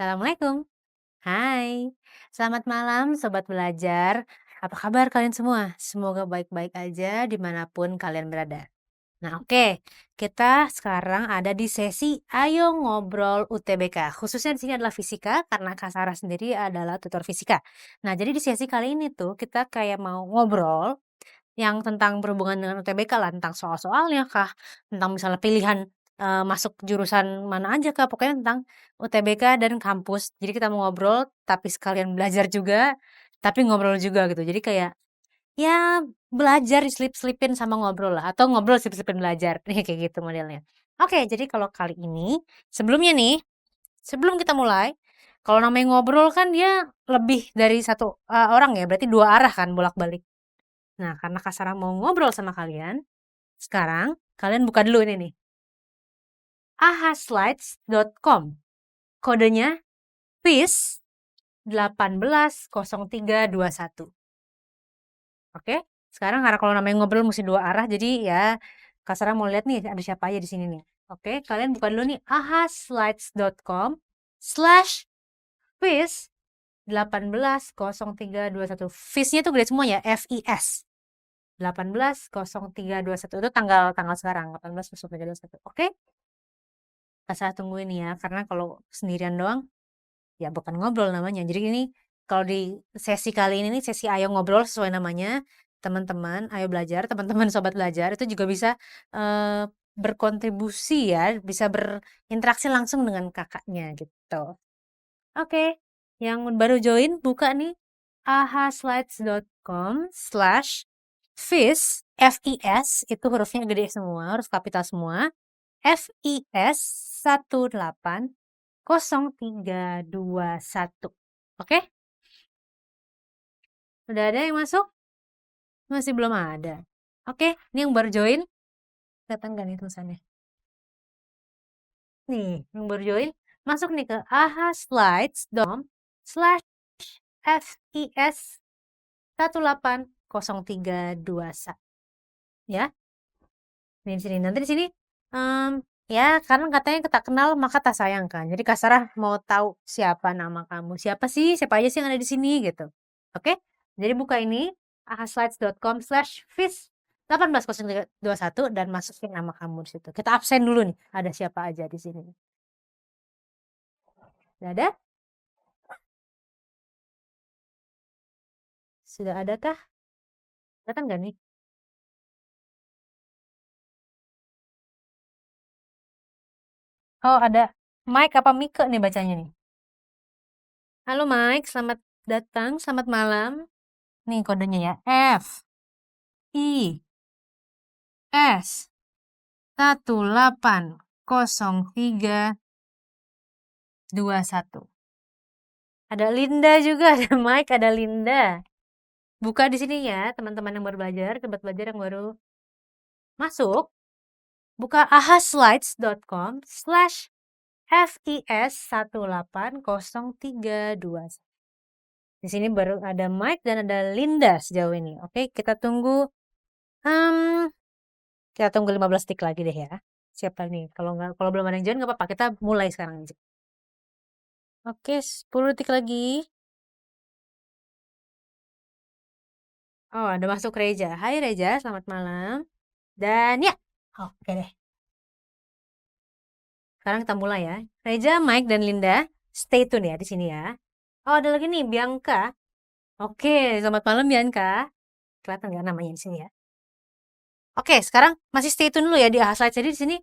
Assalamualaikum. Hai, selamat malam sobat belajar. Apa kabar kalian semua? Semoga baik-baik aja dimanapun kalian berada. Nah oke, kita sekarang ada di sesi Ayo Ngobrol UTBK. Khususnya di sini adalah fisika karena Kak Sarah sendiri adalah tutor fisika. Nah jadi di sesi kali ini tuh kita kayak mau ngobrol yang tentang berhubungan dengan UTBK lah, tentang soal-soalnya kah, tentang misalnya pilihan, masuk jurusan mana aja kah, pokoknya tentang UTBK dan kampus. Jadi kita mau ngobrol, tapi sekalian belajar juga, tapi ngobrol juga gitu. Jadi kayak, ya belajar diselip-selipin sama ngobrol lah, atau ngobrol selip-selipin belajar, kayak gitu modelnya. Oke, jadi kalau kali ini, sebelumnya nih, sebelum kita mulai, kalau namanya ngobrol kan dia lebih dari satu, orang ya, berarti 2 arah kan bolak-balik. Nah, karena Kak Sarah mau ngobrol sama kalian, sekarang kalian buka dulu ini nih, ahaslides.com. Kodenya PIS 180321. Oke? Sekarang karena kalau namanya ngobrol mesti 2 arah, jadi ya Kak Sarah mau lihat nih ada siapa aja di sini nih. Oke, kalian buka dulu nih ahaslides.com/PIS 180321. FIS-nya tuh gede semua ya, FIS. 180321 itu tanggal tanggal sekarang, 180321. Oke? Kak Sarah tungguin ya, karena kalau sendirian doang, ya bukan ngobrol namanya. Jadi ini kalau di sesi kali ini nih, sesi Ayo Ngobrol sesuai namanya, teman-teman ayo belajar, teman-teman sobat belajar itu juga bisa berkontribusi ya, bisa berinteraksi langsung dengan kakaknya gitu. Oke, yang baru join buka nih ahaslides.com/FIS, FIS itu hurufnya gede semua, huruf kapital semua. FIS 180321. Oke? Udah ada yang masuk? Masih belum ada. Oke, ini yang baru join. Kelihatan gak nih tulisannya? Nih, yang baru join. Masuk nih ke ahaslides.com/FIS 180321. Ya, di sini. Nanti di sini, ya karena katanya tak kenal maka tak sayang kan. Jadi Kak Sarah mau tahu siapa nama kamu. Siapa aja sih yang ada di sini gitu. Oke? Jadi buka ini ahaslides.com/FIS 180321 dan masukin nama kamu di situ. Kita absen dulu nih. Ada siapa aja di sini. Sudah ada? Sudah adakah? Datang nggak nih? Oh, ada Mike apa Mike nih bacanya nih? Halo Mike, selamat datang, selamat malam. Nih kodenya ya. FIS 180321. Ada Linda juga, ada Mike, ada Linda. Buka di sini ya, teman-teman yang baru belajar, tempat belajar yang baru masuk. Buka ahaslides.com/FIS 180321. Di sini baru ada Mike dan ada Linda sejauh ini. Oke, kita tunggu. Kita tunggu 15 detik lagi deh ya. Siapa nih? Kalau belum ada yang join nggak apa-apa. Kita mulai sekarang aja. Oke, 10 detik lagi. Oh, ada masuk Reja. Hai Reja, selamat malam. Dan ya, oke deh. Sekarang kita mulai ya. Reja, Mike, dan Linda, stay tune ya di sini ya. Oh, ada lagi nih, Bianca. Oke, selamat malam Bianca. Kelihatan nggak namanya di sini ya? Oke, sekarang masih stay tune dulu ya di AHA Slides. Jadi di sini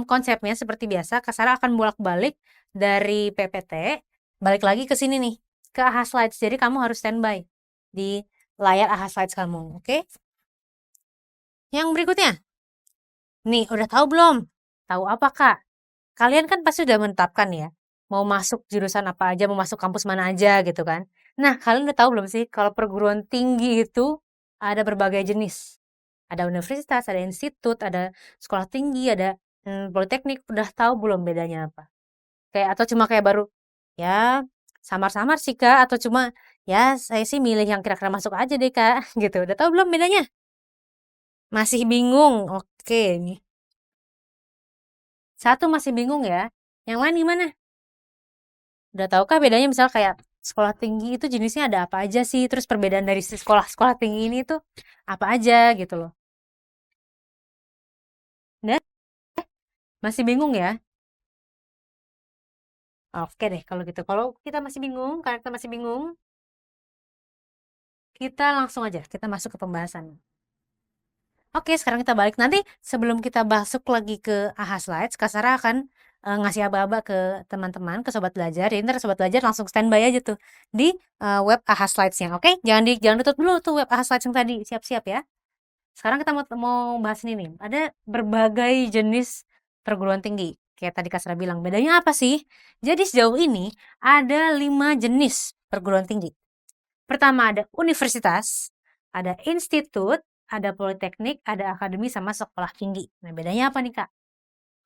konsepnya seperti biasa, Kak Sarah akan bolak-balik dari PPT, balik lagi ke sini nih, ke AHA Slides. Jadi kamu harus standby di layar AHA Slides kamu, oke? Yang berikutnya, nih udah tahu belum? Tahu apa Kak? Kalian kan pasti udah menetapkan ya, mau masuk jurusan apa aja, mau masuk kampus mana aja gitu kan. Nah, kalian udah tahu belum sih kalau perguruan tinggi itu ada berbagai jenis. Ada universitas, ada institut, ada sekolah tinggi, ada politeknik. Udah tahu belum bedanya apa? Kayak atau cuma kayak baru ya samar-samar sih Kak atau cuma ya saya sih milih yang kira-kira masuk aja deh Kak gitu. Udah tahu belum bedanya? Masih bingung. Oke. Satu masih bingung ya. Yang lain gimana? Udah tahukah bedanya misal kayak sekolah tinggi itu jenisnya ada apa aja sih? Terus perbedaan dari si sekolah-sekolah tinggi ini tuh apa aja gitu loh. Udah? Masih bingung ya? Oke deh kalau gitu. Kalau kita masih bingung, karena kita masih bingung, kita langsung aja kita masuk ke pembahasan. Oke, sekarang kita balik. Nanti sebelum kita masuk lagi ke AHA Slides, Kak Sarah akan ngasih aba-aba ke teman-teman, ke Sobat Belajar. Jadi ntar Sobat Belajar langsung standby aja tuh di web AHA Slides-nya. Oke, jangan tutup dulu tuh web AHA Slides yang tadi. Siap-siap ya. Sekarang kita mau bahas ini nih. Ada berbagai jenis perguruan tinggi. Kayak tadi Kak Sarah bilang. Bedanya apa sih? Jadi sejauh ini ada 5 jenis perguruan tinggi. Pertama ada universitas, ada institut, ada politeknik, ada akademi, sama sekolah tinggi. Nah, bedanya apa nih, Kak?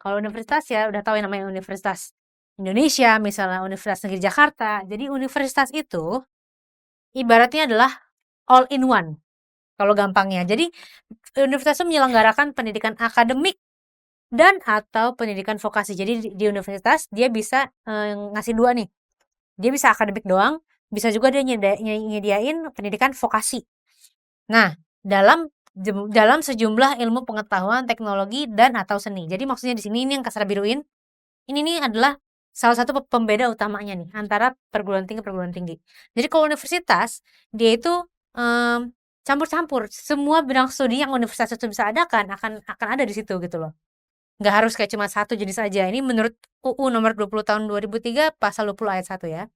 Kalau universitas ya udah tahu yang namanya Universitas Indonesia, misalnya Universitas Negeri Jakarta. Jadi universitas itu ibaratnya adalah all in one, kalau gampangnya. Jadi universitas itu menyelenggarakan pendidikan akademik dan atau pendidikan vokasi. Jadi di universitas dia bisa ngasih dua nih. Dia bisa akademik doang, bisa juga dia nyediain pendidikan vokasi. Nah, dalam sejumlah ilmu pengetahuan, teknologi, dan atau seni. Jadi maksudnya di sini ini yang Kak Sarah biruin, ini nih adalah salah satu pembeda utamanya nih antara perguruan tinggi. Jadi kalau universitas, dia itu campur-campur. Semua bidang studi yang universitas itu bisa adakan akan ada di situ gitu loh. Nggak harus kayak cuma satu jenis aja. Ini menurut UU nomor 20 tahun 2003 pasal 20 ayat 1 ya.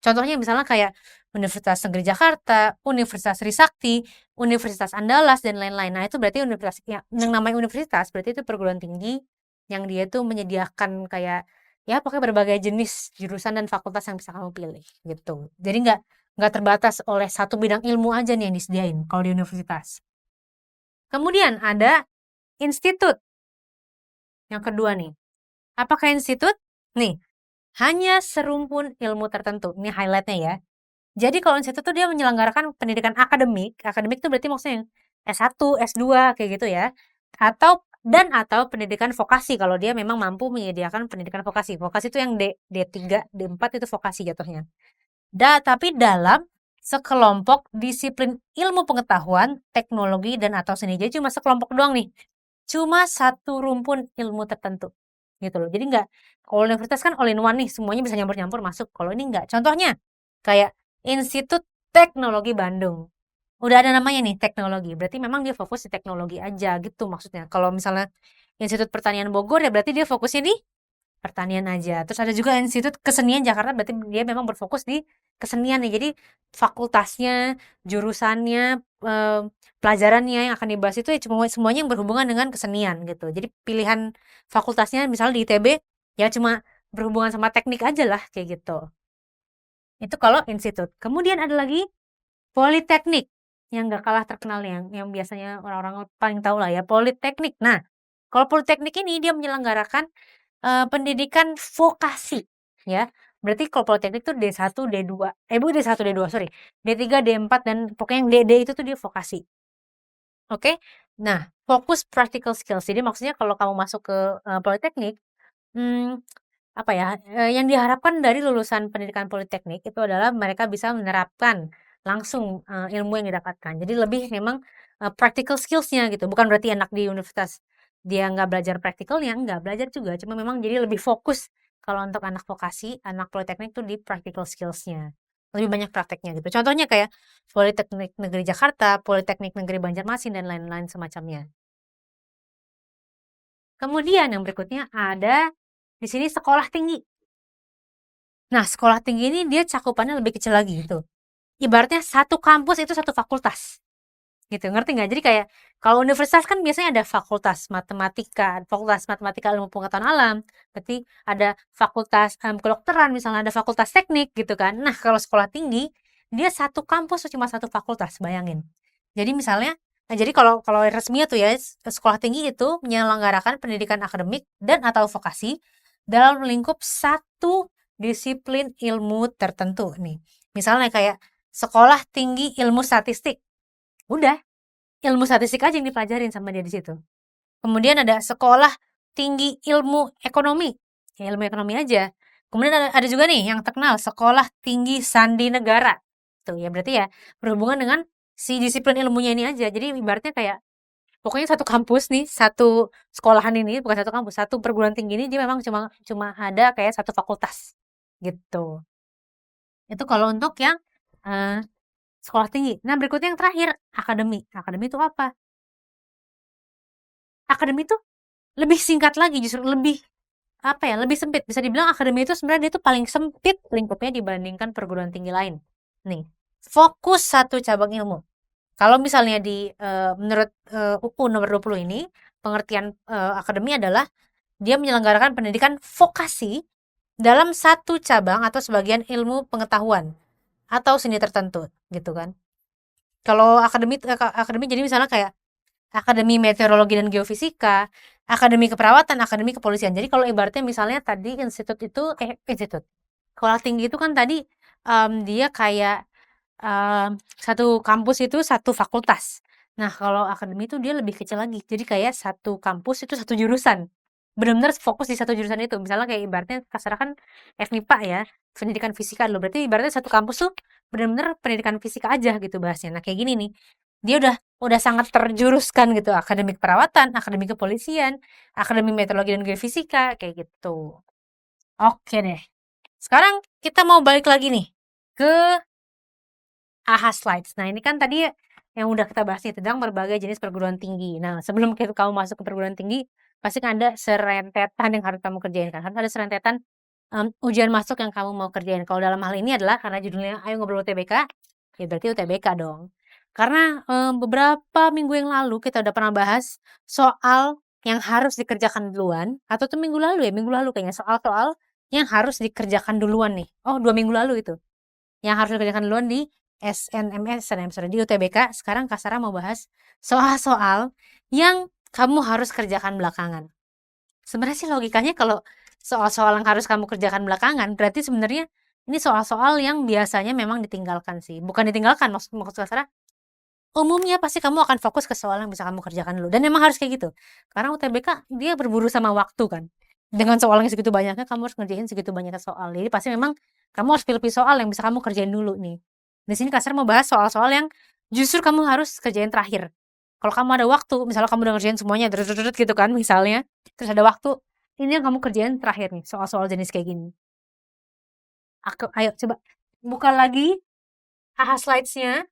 Contohnya misalnya kayak Universitas Negeri Jakarta, Universitas Trisakti, Universitas Andalas, dan lain-lain. Nah, itu berarti universitas yang namanya universitas berarti itu perguruan tinggi yang dia tuh menyediakan kayak ya pokoknya berbagai jenis jurusan dan fakultas yang bisa kamu pilih gitu. Jadi nggak terbatas oleh satu bidang ilmu aja nih yang disediain kalau di universitas. Kemudian ada institut. Yang kedua nih. Apakah institut? Nih, hanya serumpun ilmu tertentu. Ini highlightnya ya. Jadi kalau institut tuh dia menyelenggarakan pendidikan akademik. Akademik itu berarti maksudnya yang S1, S2 kayak gitu ya. Atau pendidikan vokasi kalau dia memang mampu menyediakan pendidikan vokasi. Vokasi itu yang D3, D4 itu vokasi jatuhnya. Tapi dalam sekelompok disiplin ilmu pengetahuan, teknologi, dan atau seni. Jadi cuma sekelompok doang nih. Cuma satu rumpun ilmu tertentu. Gitu loh. Jadi nggak, kalau universitas kan all in one nih, semuanya bisa nyampur-nyampur masuk. Kalau ini nggak. Contohnya, kayak Institut Teknologi Bandung. Udah ada namanya nih, teknologi. Berarti memang dia fokus di teknologi aja gitu maksudnya. Kalau misalnya Institut Pertanian Bogor ya berarti dia fokusnya di pertanian aja. Terus ada juga Institut Kesenian Jakarta, berarti dia memang berfokus di kesenian nih. Jadi fakultasnya, jurusannya, pelajarannya yang akan dibahas itu ya semuanya yang berhubungan dengan kesenian gitu. Jadi pilihan fakultasnya misalnya di ITB ya cuma berhubungan sama teknik aja lah kayak gitu. Itu kalau institut. Kemudian ada lagi politeknik yang gak kalah terkenal yang biasanya orang-orang paling tahu lah ya, politeknik. Nah, kalau politeknik ini dia menyelenggarakan pendidikan vokasi ya. Berarti kalau politeknik tuh D1, D2. D1, D2, sorry. D3, D4 dan pokoknya yang DD itu tuh dia vokasi. Oke? Nah, fokus practical skills. Jadi maksudnya kalau kamu masuk ke politeknik, hmm, apa ya, yang diharapkan dari lulusan pendidikan politeknik itu adalah mereka bisa menerapkan langsung ilmu yang didapatkan. Jadi lebih memang practical skills-nya gitu. Bukan berarti anak di universitas dia nggak belajar praktikalnya, nggak belajar juga. Cuma memang jadi lebih fokus kalau untuk anak vokasi, anak politeknik tuh di practical skills-nya. Lebih banyak prakteknya gitu. Contohnya kayak Politeknik Negeri Jakarta, Politeknik Negeri Banjarmasin, dan lain-lain semacamnya. Kemudian yang berikutnya ada di sini sekolah tinggi. Nah, sekolah tinggi ini dia cakupannya lebih kecil lagi gitu. Ibaratnya satu kampus itu satu fakultas. Gitu, ngerti nggak? Jadi kayak kalau universitas kan biasanya ada fakultas matematika ilmu pengetahuan alam, berarti ada fakultas kedokteran, misalnya ada fakultas teknik gitu kan. Nah, kalau sekolah tinggi dia satu kampus cuma satu fakultas, bayangin. Jadi misalnya, jadi kalau resminya tuh ya sekolah tinggi itu menyelenggarakan pendidikan akademik dan atau vokasi dalam lingkup satu disiplin ilmu tertentu nih. Misalnya kayak sekolah tinggi ilmu statistik. Udah, ilmu statistik aja yang dipelajarin sama dia di situ. Kemudian ada sekolah tinggi ilmu ekonomi. Ya, ilmu ekonomi aja. Kemudian ada juga nih yang terkenal, Sekolah Tinggi Sandi Negara. Tuh ya berarti ya berhubungan dengan si disiplin ilmunya ini aja. Jadi ibaratnya kayak pokoknya satu kampus nih, satu sekolahan ini bukan satu kampus, satu perguruan tinggi ini dia memang cuma cuma ada kayak satu fakultas gitu. Itu kalau untuk yang eh, sekolah tinggi. Nah, berikutnya yang terakhir, akademi. Akademi itu apa? Akademi itu lebih singkat lagi, justru lebih apa ya, lebih sempit. Bisa dibilang akademi itu sebenarnya dia itu paling sempit lingkupnya dibandingkan perguruan tinggi lain. Nih, fokus satu cabang ilmu. Kalau misalnya di menurut UU nomor 20 ini, pengertian akademi adalah dia menyelenggarakan pendidikan vokasi dalam satu cabang atau sebagian ilmu pengetahuan atau seni tertentu, gitu kan. Kalau akademi jadi misalnya kayak Akademi Meteorologi dan Geofisika, Akademi Keperawatan, Akademi Kepolisian. Jadi kalau ibaratnya misalnya tadi sekolah tinggi itu kan tadi dia kayak satu kampus itu satu fakultas. Nah, kalau akademi itu dia lebih kecil lagi. Jadi kayak satu kampus itu satu jurusan. Benar-benar fokus di satu jurusan itu. Misalnya kayak ibaratnya kasarnya kan FMIPA ya, pendidikan fisika dulu. Berarti ibaratnya satu kampus tuh benar-benar pendidikan fisika aja gitu bahasnya. Nah, kayak gini nih. Dia udah sangat terjuruskan gitu. Akademi Keperawatan, Akademi Kepolisian, Akademi Meteorologi dan Geofisika kayak gitu. Oke deh. Sekarang kita mau balik lagi nih ke AHA Slides. Nah, ini kan tadi yang udah kita bahas nih tentang berbagai jenis perguruan tinggi. Nah, sebelum kamu masuk ke perguruan tinggi, pasti kan ada serentetan yang harus kamu kerjain kan. Harus ada serentetan ujian masuk yang kamu mau kerjain. Kalau dalam hal ini adalah karena judulnya Ayo Ngobrol UTBK, ya berarti UTBK dong. Karena beberapa minggu yang lalu kita udah pernah bahas soal yang harus dikerjakan duluan, atau tuh minggu lalu kayaknya soal-soal yang harus dikerjakan duluan nih. Oh, 2 minggu lalu itu. Yang harus dikerjakan duluan di sorry, di UTBK. Sekarang Kak Sarah mau bahas soal-soal yang kamu harus kerjakan belakangan. Sebenarnya sih logikanya kalau soal-soal yang harus kamu kerjakan belakangan, berarti sebenarnya ini soal-soal yang biasanya memang ditinggalkan sih. Bukan ditinggalkan, maksud Kak Sarah, umumnya pasti kamu akan fokus ke soal yang bisa kamu kerjakan dulu. Dan memang harus kayak gitu. Karena UTBK dia berburu sama waktu kan. Dengan soal yang segitu banyaknya, kamu harus ngerjain segitu banyaknya soal. Jadi pasti memang kamu harus pilih soal yang bisa kamu kerjain dulu nih. Di sini Kasar mau bahas soal-soal yang justru kamu harus kerjain terakhir. Kalau kamu ada waktu, misalnya kamu udah ngerjain semuanya, gitu kan misalnya, terus ada waktu, ini yang kamu kerjain terakhir nih, soal-soal jenis kayak gini. Ayo coba buka lagi AHA Slides-nya.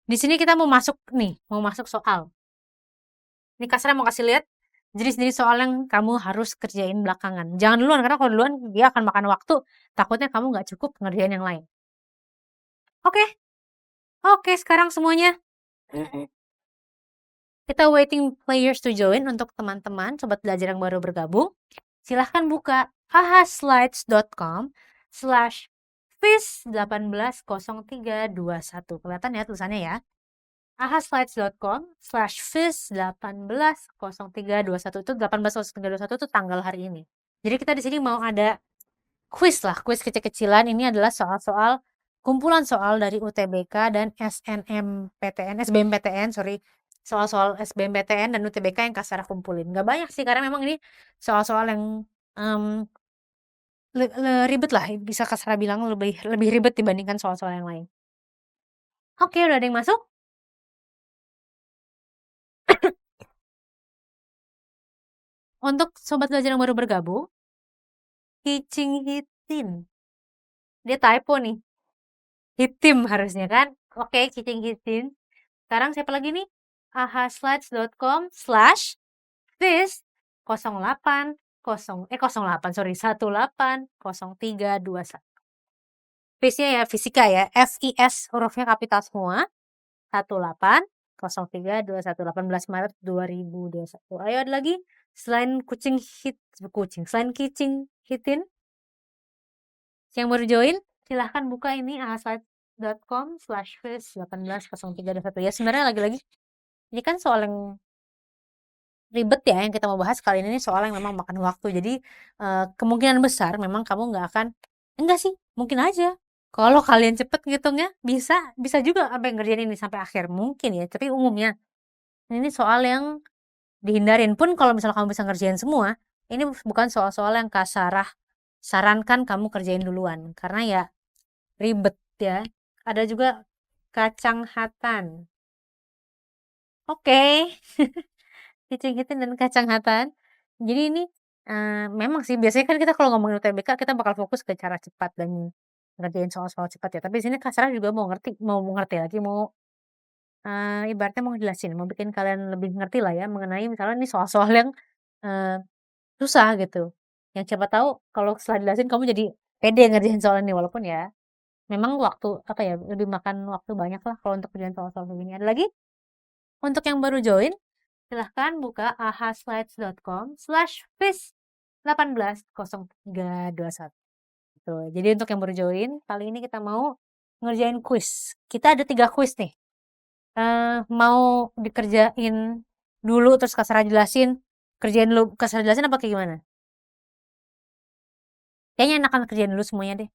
Di sini kita mau masuk soal. Ini Kasar mau kasih lihat jenis-jenis soal yang kamu harus kerjain belakangan. Jangan duluan, karena kalau duluan dia akan makan waktu, takutnya kamu nggak cukup ngerjain yang lain. Oke, oke sekarang semuanya. Kita waiting players to join untuk teman-teman, sobat belajar yang baru bergabung. Silahkan buka ahaslides.com/fis180321. Kelihatan ya tulisannya ya. ahaslides.com/fis180321 itu 180321 itu tanggal hari ini. Jadi kita di sini mau ada kuis kecil-kecilan. Ini adalah soal-soal kumpulan soal dari UTBK dan SBMPTN, sorry. Soal-soal SBMPTN dan UTBK yang Kak Sarah kumpulin. Nggak banyak sih, karena memang ini soal-soal yang ribet lah, bisa Kak Sarah bilang lebih ribet dibandingkan soal-soal yang lain. Oke, udah ada yang masuk? Untuk sobat belajar yang baru bergabung, Kicing Hitin. Dia typo nih. Hitim harusnya kan? Oke, Kicing Hitin. Sekarang siapa lagi nih? ahaslides.com/fis 180321. Fisnya ya fisika ya, FIS hurufnya kapital semua. 18 Maret 2021. Ayo ada lagi selain selain Kicing Hitin yang baru join, silahkan buka ini ahaslides.com/fis 180321 ya. Sebenarnya lagi-lagi ini kan soal yang ribet ya yang kita mau bahas kali ini, soal yang memang makan waktu. Jadi kemungkinan besar memang kamu nggak akan, enggak sih, mungkin aja kalau kalian cepet ngitungnya bisa juga sampai ngerjain ini sampai akhir, mungkin ya. Tapi umumnya ini soal yang dihindarin. Pun kalau misalnya kamu bisa ngerjain semua, ini bukan soal-soal yang Kak Sarah sarankan kamu kerjain duluan karena ya ribet ya. Ada juga kacang hatan. Oke. Cicing hitin dan kacang hatan. Jadi ini memang sih biasanya kan kita kalau ngomongin UTBK kita bakal fokus ke cara cepat dan ngerjain soal-soal cepat ya. Tapi di sini Kak Sarah juga mau ngerti lagi, mau ibaratnya mau jelasin, mau bikin kalian lebih ngerti lah ya mengenai misalnya nih soal-soal yang eee, susah gitu. Yang siapa tahu kalau setelah dijelasin kamu jadi pede ngerjain soal ini walaupun ya memang waktu apa ya, lebih makan waktu banyak lah kalau untuk kerjain soal-soal kayak gini. Ada lagi untuk yang baru join silahkan buka ahaslides.com/quiz180321. Tuh, jadi untuk yang baru join, kali ini kita mau ngerjain kuis. Kita ada 3 kuis nih. Mau dikerjain dulu terus Kak Sarah jelasin, kerjain dulu Kak Sarah jelasin apa kayak gimana? Kayaknya enakan kerjain dulu semuanya deh.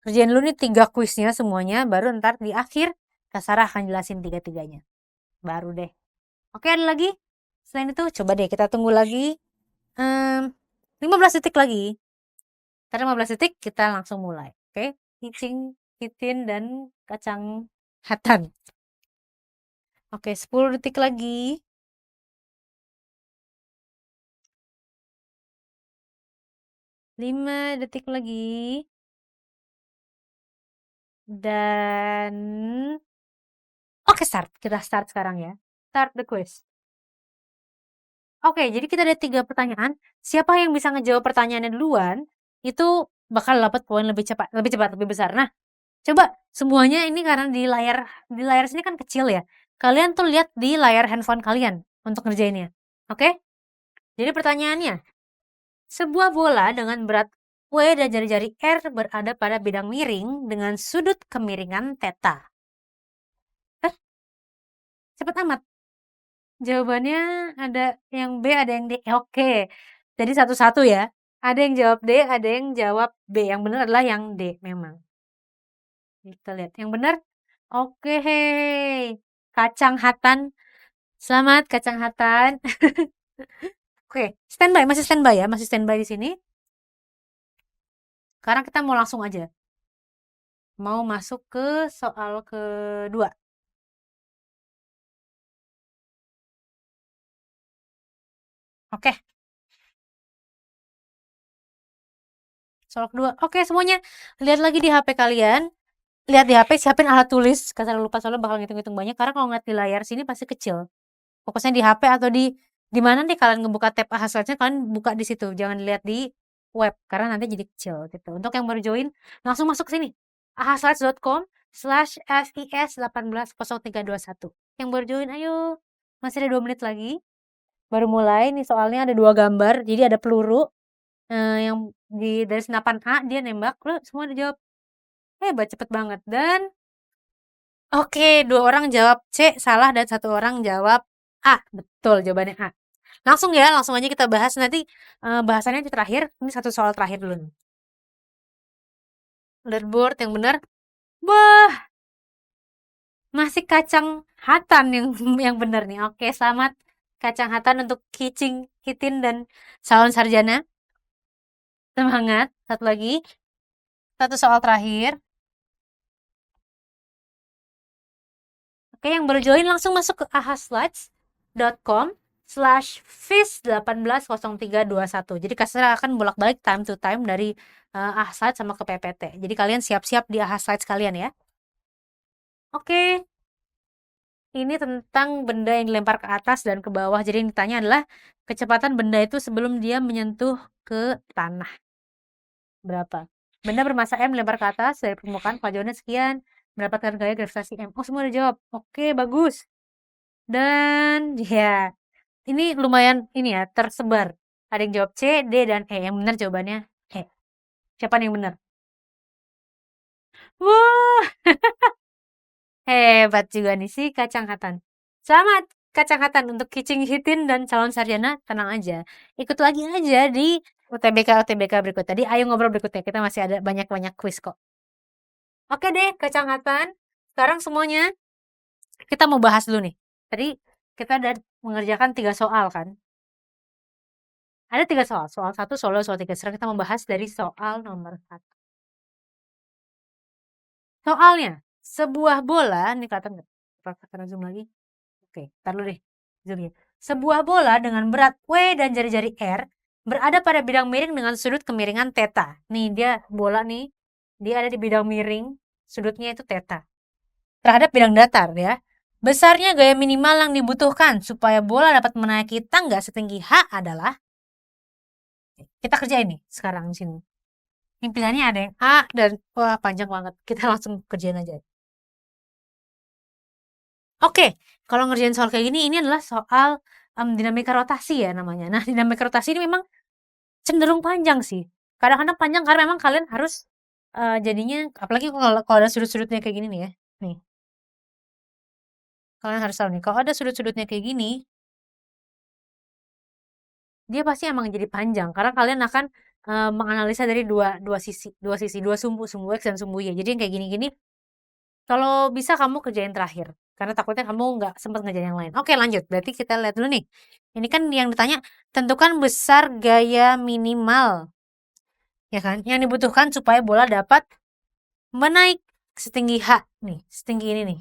Kerjain dulu nih 3 kuisnya semuanya, baru ntar di akhir Kak Sarah akan jelasin 3-tiganya. Baru deh. Oke, ada lagi? Selain itu, coba deh kita tunggu lagi 15 detik lagi. Ntar 15 detik kita langsung mulai. Oke, cicing, titin, dan kacang hatan. Oke, 10 detik lagi. 5 detik lagi. Dan oke, start. Kita start sekarang ya. Start the quiz. Oke, jadi kita ada 3 pertanyaan. Siapa yang bisa ngejawab pertanyaannya duluan, itu bakal dapat poin lebih cepat, lebih besar. Nah, coba semuanya ini karena di layar sini kan kecil ya. Kalian tuh lihat di layar handphone kalian untuk ngerjainnya. Oke? Jadi pertanyaannya, sebuah bola dengan berat W dan jari-jari R berada pada bidang miring dengan sudut kemiringan theta. Cepet amat. Jawabannya ada yang B, ada yang D. Oke. Jadi satu-satu ya. Ada yang jawab D, ada yang jawab B. Yang benar adalah yang D memang. Kita lihat yang benar. Oke. Kacang hatan. Selamat kacang hatan. Oke, standby, masih standby ya, masih standby di sini. Sekarang kita mau langsung aja. Mau masuk ke soal kedua. Oke. Soal kedua. Oke, semuanya lihat lagi di HP kalian. Lihat di HP, siapin alat tulis. Karena lupa soalnya bakal ngitung-ngitung banyak. Karena kalau ngeliat di layar sini pasti kecil. Fokusnya di HP atau di mana nih kalian ngebuka tab AHA Slides-nya, kalian buka di situ. Jangan lihat di web karena nanti jadi kecil gitu. Untuk yang baru join, langsung masuk ke sini. ahaslides.com/SIS180321. Yang baru join, ayo. Masih ada 2 menit lagi. Baru mulai nih soalnya ada 2 gambar. Jadi ada peluru yang dari senapan A dia nembak. Lu semua udah jawab. Hebat, cepet banget. Dan oke, 2 orang jawab C salah dan 1 orang jawab A. Betul, jawabannya A. Langsung ya, langsung aja kita bahas nanti bahasannya di terakhir. Ini satu soal terakhir dulu nih. Leaderboard yang benar. Wah, masih kacang hatan yang yang benar nih. Oke, selamat kacang hatan untuk Kicing, Hitin, dan calon sarjana. Semangat. Satu lagi. Satu soal terakhir. Oke, yang baru join langsung masuk ke ahaslides.com/FIS180321. Jadi Kasra akan bolak-balik time to time dari ahaslides sama ke PPT. Jadi kalian siap-siap di ahaslides kalian ya. Oke, ini tentang benda yang dilempar ke atas dan ke bawah. Jadi yang ditanya adalah kecepatan benda itu sebelum dia menyentuh ke tanah. Berapa? Benda bermasa M dilempar ke atas dari permukaan, kejauhannya sekian, mendapatkan gaya gravitasi M. Oh, semua udah jawab. Oke, bagus. Dan ya, ini lumayan ini ya, tersebar. Ada yang jawab C, D, dan E. Yang benar jawabannya E. Siapa yang benar? Wah, hebat juga nih si kacang hatan. Selamat kacang hatan untuk Kicing Hitin dan calon sarjana. Tenang aja. Ikut lagi aja di UTBK berikut tadi. Ayo ngobrol berikutnya. Kita masih ada banyak-banyak quiz kok. Oke deh, kacang hatan. Sekarang semuanya kita mau bahas dulu nih. Tadi kita udah mengerjakan 3 soal kan. Ada 3 soal. Soal 1, soal 2, soal 3. Sekarang kita membahas dari soal nomor 1. Soalnya, sebuah bola, ini kelihatan nggak? Kita zoom lagi. Oke, ntar dulu deh zoomnya. Sebuah bola dengan berat W dan jari-jari R berada pada bidang miring dengan sudut kemiringan theta. Nih, dia bola nih, dia ada di bidang miring, sudutnya itu theta. Terhadap bidang datar ya. Besarnya gaya minimal yang dibutuhkan supaya bola dapat menaiki tangga setinggi H adalah, kita kerjain nih sekarang di sini. Ini pilihannya ada yang A dan wah panjang banget. Kita langsung kerjain aja. Oke, kalau ngerjain soal kayak gini, ini adalah soal dinamika rotasi ya namanya. Nah, dinamika rotasi ini memang cenderung panjang sih. Kadang-kadang panjang karena memang kalian harus jadinya, apalagi kalau ada sudut-sudutnya kayak gini nih ya. Nih, kalian harus tahu nih, kalau ada sudut-sudutnya kayak gini, dia pasti emang jadi panjang karena kalian akan menganalisa dari dua sisi, dua sumbu X dan sumbu Y. Jadi yang kayak gini-gini, kalau bisa kamu kerjain terakhir. Karena takutnya kamu nggak sempat ngerjain yang lain. Oke, lanjut. Berarti kita lihat dulu nih. Ini kan yang ditanya, tentukan besar gaya minimal. Ya kan? Yang dibutuhkan supaya bola dapat menaik setinggi H. Nih, setinggi ini nih.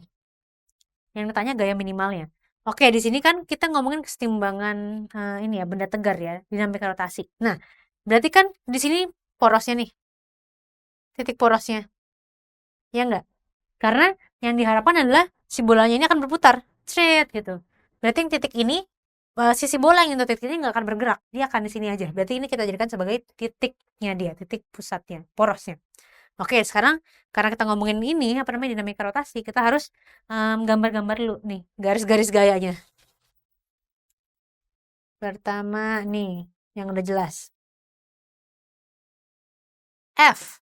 Yang ditanya gaya minimalnya. Oke, di sini kan kita ngomongin kesetimbangan ini ya, benda tegar ya, dinamika rotasi. Nah, berarti kan di sini porosnya nih. Titik porosnya. Ya enggak? Karena yang diharapkan adalah si bolanya ini akan berputar, straight gitu. Berarti yang titik ini, sisi bola yang untuk titik ini nggak akan bergerak, dia akan di sini aja. Berarti ini kita jadikan sebagai titiknya dia, titik pusatnya, porosnya. Oke, sekarang karena kita ngomongin ini, apa namanya, dinamika rotasi, kita harus gambar-gambar dulu nih, garis-garis gayanya. Pertama nih, yang udah jelas. F.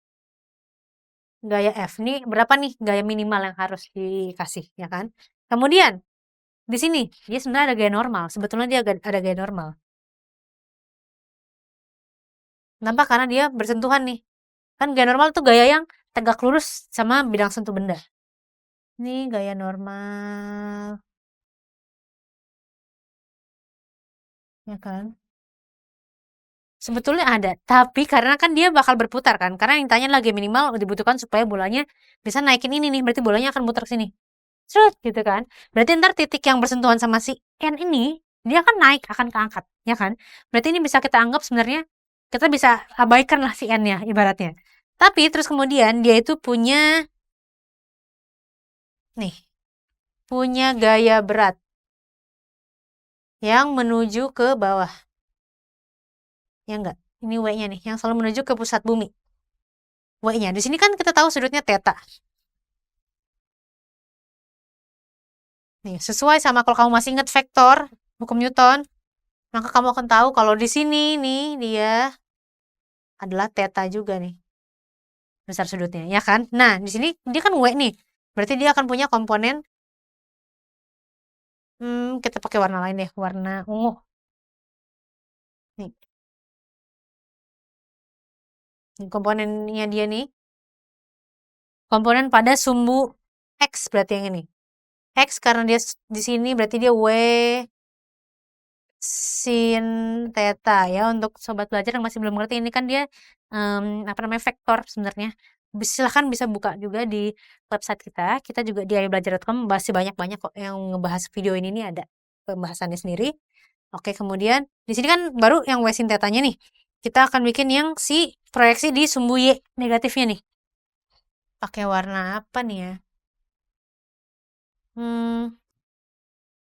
Gaya F. Ini berapa nih gaya minimal yang harus dikasih, ya kan? Kemudian, di sini, dia sebenarnya ada gaya normal. Sebetulnya dia ada gaya normal. Kenapa? Karena dia bersentuhan nih. Kan gaya normal tuh gaya yang tegak lurus sama bidang sentuh benda. Ini gaya normal. Ya kan? Sebetulnya ada. Tapi karena kan dia bakal berputar kan. Karena yang tanya lagi minimal dibutuhkan supaya bolanya bisa naikin ini nih. Berarti bolanya akan muter ke sini. Set, gitu kan. Berarti ntar titik yang bersentuhan sama si N ini, dia akan naik, akan keangkat. Ya kan? Berarti ini bisa kita anggap sebenarnya, kita bisa abaikan lah si N-nya ibaratnya. Tapi terus kemudian dia itu punya, nih, punya gaya berat yang menuju ke bawah. Ya enggak? Ini W-nya nih, yang selalu menuju ke pusat bumi. W-nya. Di sini kan kita tahu sudutnya theta. Nih, sesuai sama kalau kamu masih ingat vektor, hukum Newton, maka kamu akan tahu kalau di sini nih dia adalah theta juga nih. Besar sudutnya, ya kan? Nah, di sini dia kan W nih. Berarti dia akan punya komponen, kita pakai warna lain deh, warna ungu. Nih. Nih, komponennya dia nih. Komponen pada sumbu X berarti yang ini. X karena dia di sini berarti dia W sin theta ya. Untuk sobat belajar yang masih belum ngerti, ini kan dia apa namanya, vektor sebenarnya. Silahkan bisa buka juga di website kita. Kita juga di ayobelajar.com masih banyak-banyak kok yang ngebahas video ini nih, ada pembahasannya sendiri. Oke, kemudian di sini kan baru yang W sin tetanya nih. Kita akan bikin yang si proyeksi di sumbu Y negatifnya nih. Pakai warna apa nih ya?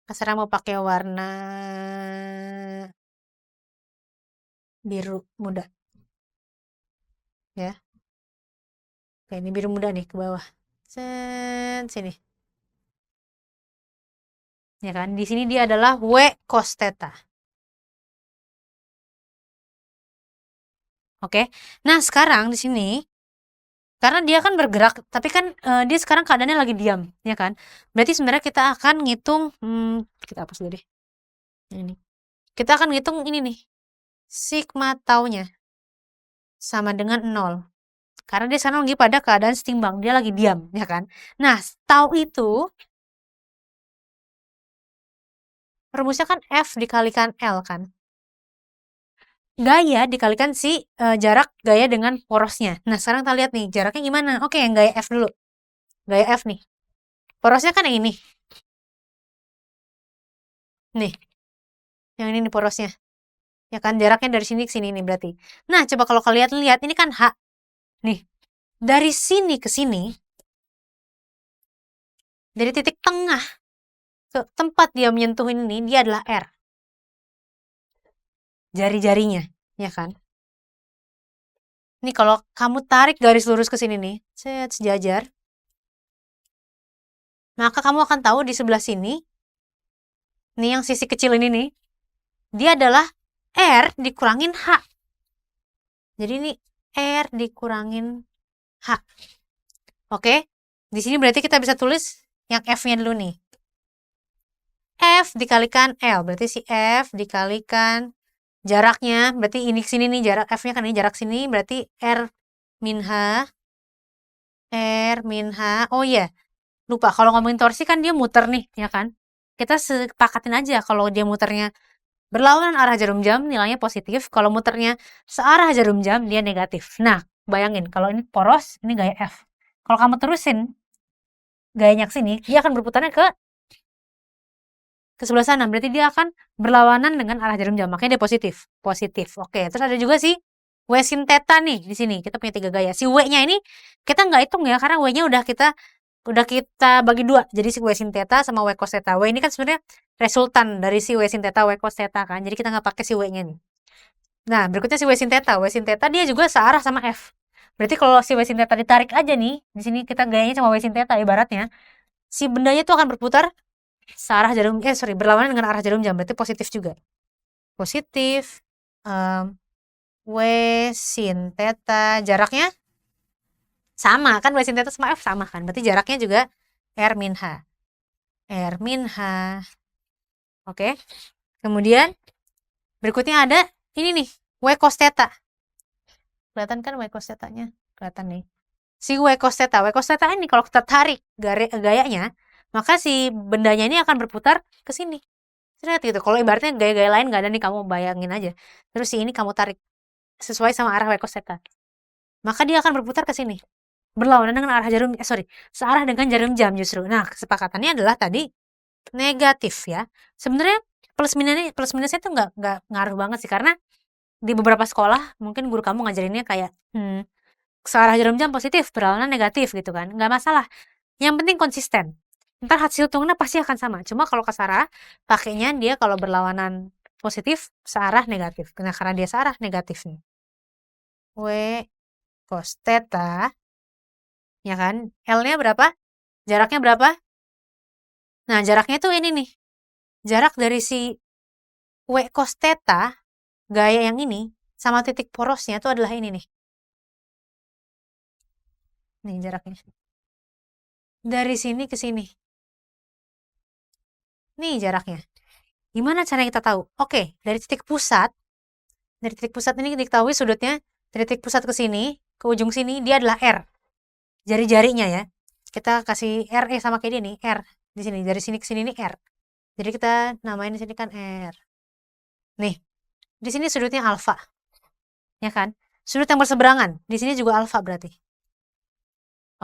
Terserah mau pakai warna biru muda. Ya. Oke, ini biru muda nih ke bawah. Set, sini. Ya kan? Di sini dia adalah W cos theta. Oke. Nah, sekarang di sini karena dia kan bergerak, tapi kan dia sekarang keadaannya lagi diam, ya kan? Berarti sebenarnya kita akan ngitung, kita hapus dulu deh. Ini. Kita akan ngitung ini nih. Sigma taunya sama dengan 0. Karena dia sekarang lagi pada keadaan setimbang, dia lagi diam, ya kan? Nah, tau itu rumusnya kan F dikalikan L kan? gaya dikalikan si jarak gaya dengan porosnya. Nah, sekarang kita lihat nih, jaraknya gimana? Oke, yang gaya F dulu. Gaya F nih. Porosnya kan yang ini. Nih, yang ini nih porosnya. Ya kan, jaraknya dari sini ke sini nih berarti. Nah, coba kalau kalian lihat, ini kan H. Nih, dari sini ke sini, dari titik tengah ke tempat dia menyentuh ini, dia adalah R. Jari-jarinya, ya kan? Ini kalau kamu tarik garis lurus ke sini nih, sejajar, maka kamu akan tahu di sebelah sini, nih yang sisi kecil ini nih, dia adalah R dikurangin H. Jadi ini R dikurangin H. Oke? Di sini berarti kita bisa tulis yang F-nya dulu nih. F dikalikan L, berarti si F dikalikan jaraknya, berarti ini ke sini nih, jarak F-nya kan ini jarak sini, berarti R min H. R min H. Oh iya, lupa, kalau ngomongin torsi kan dia muter nih, ya kan? Kita sepakatin aja kalau dia muternya berlawanan arah jarum jam, nilainya positif. Kalau muternya searah jarum jam, dia negatif. Nah, bayangin, kalau ini poros, ini gaya F. Kalau kamu terusin gayanya ke sini, dia akan berputarnya ke sebelah sana. Berarti dia akan berlawanan dengan arah jarum jam. Makanya dia positif. Positif. Oke, terus ada juga sih W sin theta nih di sini. Kita punya 3 gaya. Si W-nya ini kita nggak hitung ya, karena W-nya udah kita bagi 2. Jadi si W sin theta sama W cos theta. W ini kan sebenarnya resultan dari si W sin theta, W cos theta kan. Jadi kita nggak pakai si W-nya nih. Nah, berikutnya si W sin theta. W sin theta dia juga searah sama F. Berarti kalau si W sin theta ditarik aja nih, di sini kita gayanya sama W sin theta ibaratnya, si bendanya itu akan berputar searah jarum, berlawanan dengan arah jarum jam, berarti positif juga. Positif, W sin theta, jaraknya sama kan, W sin theta sama F sama kan, berarti jaraknya juga R min H. R min H. Oke. Kemudian berikutnya ada ini nih, W cos theta. Kelihatan kan W cos theta-nya? Kelihatan nih. Si W cos theta. W cos theta ini kalau kita tarik gayanya, maka si bendanya ini akan berputar ke sini. Lihat gitu. Kalau ibaratnya gaya-gaya lain nggak ada nih, kamu bayangin aja. Terus si ini kamu tarik sesuai sama arah W cos theta. Maka dia akan berputar ke sini. Berlawanan dengan arah jarum, searah dengan jarum jam justru. Nah, kesepakatannya adalah tadi negatif ya. Sebenarnya plus minusnya itu nggak ngaruh banget sih, karena di beberapa sekolah mungkin guru kamu ngajarinnya kayak searah jarum jam positif, berlawanan negatif gitu kan. Nggak masalah. Yang penting konsisten. Ntar hasil hitungnya pasti akan sama. Cuma kalau kesarah, pakainya dia kalau berlawanan positif, searah negatif. Nah, karena dia searah negatif nih. W cos theta, ya kan? L-nya berapa? Jaraknya berapa? Nah, jaraknya tuh ini nih. Jarak dari si W cos theta, gaya yang ini, sama titik porosnya itu adalah ini nih. Nih jaraknya. Dari sini ke sini. Nih jaraknya. Gimana caranya kita tahu? Oke, dari titik pusat ini diketahui sudutnya dari titik pusat ke sini, ke ujung sini, dia adalah R. Jari-jarinya ya. Kita kasih R sama kayak dia nih, R. Di sini, dari sini ke sini ini R. Jadi kita namain di sini kan R. Nih, di sini sudutnya alfa. Ya kan? Sudut yang berseberangan, di sini juga alfa berarti.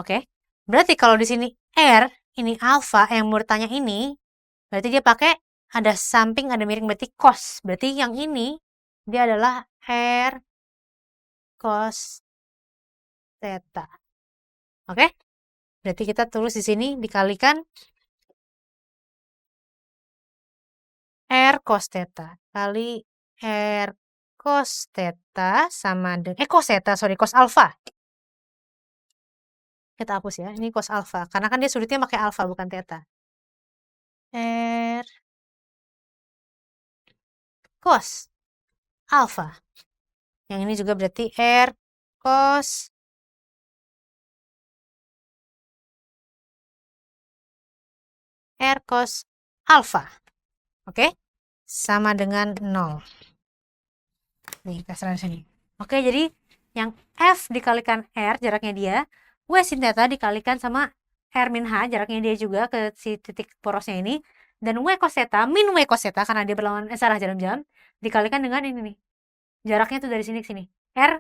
Oke? Berarti kalau di sini R, ini alfa, yang bertanya ini, berarti dia pakai ada samping, ada miring, berarti cos. Berarti yang ini dia adalah R cos theta. Oke? Berarti kita tulis di sini dikalikan R cos theta kali R cos theta sama dengan cos theta, cos alfa. Kita hapus ya, ini cos alfa karena kan dia sudutnya pakai alfa bukan theta. R cos alfa. Yang ini juga berarti R cos alfa. Oke? Sama dengan 0. Nih, kasar di sini. Oke, jadi yang F dikalikan R, jaraknya dia, W sin theta dikalikan sama R min H, jaraknya dia juga ke si titik porosnya ini, dan W cos theta min W cos theta, karena dia berlawanan arah jarum jam, dikalikan dengan ini nih. Jaraknya tuh dari sini ke sini. R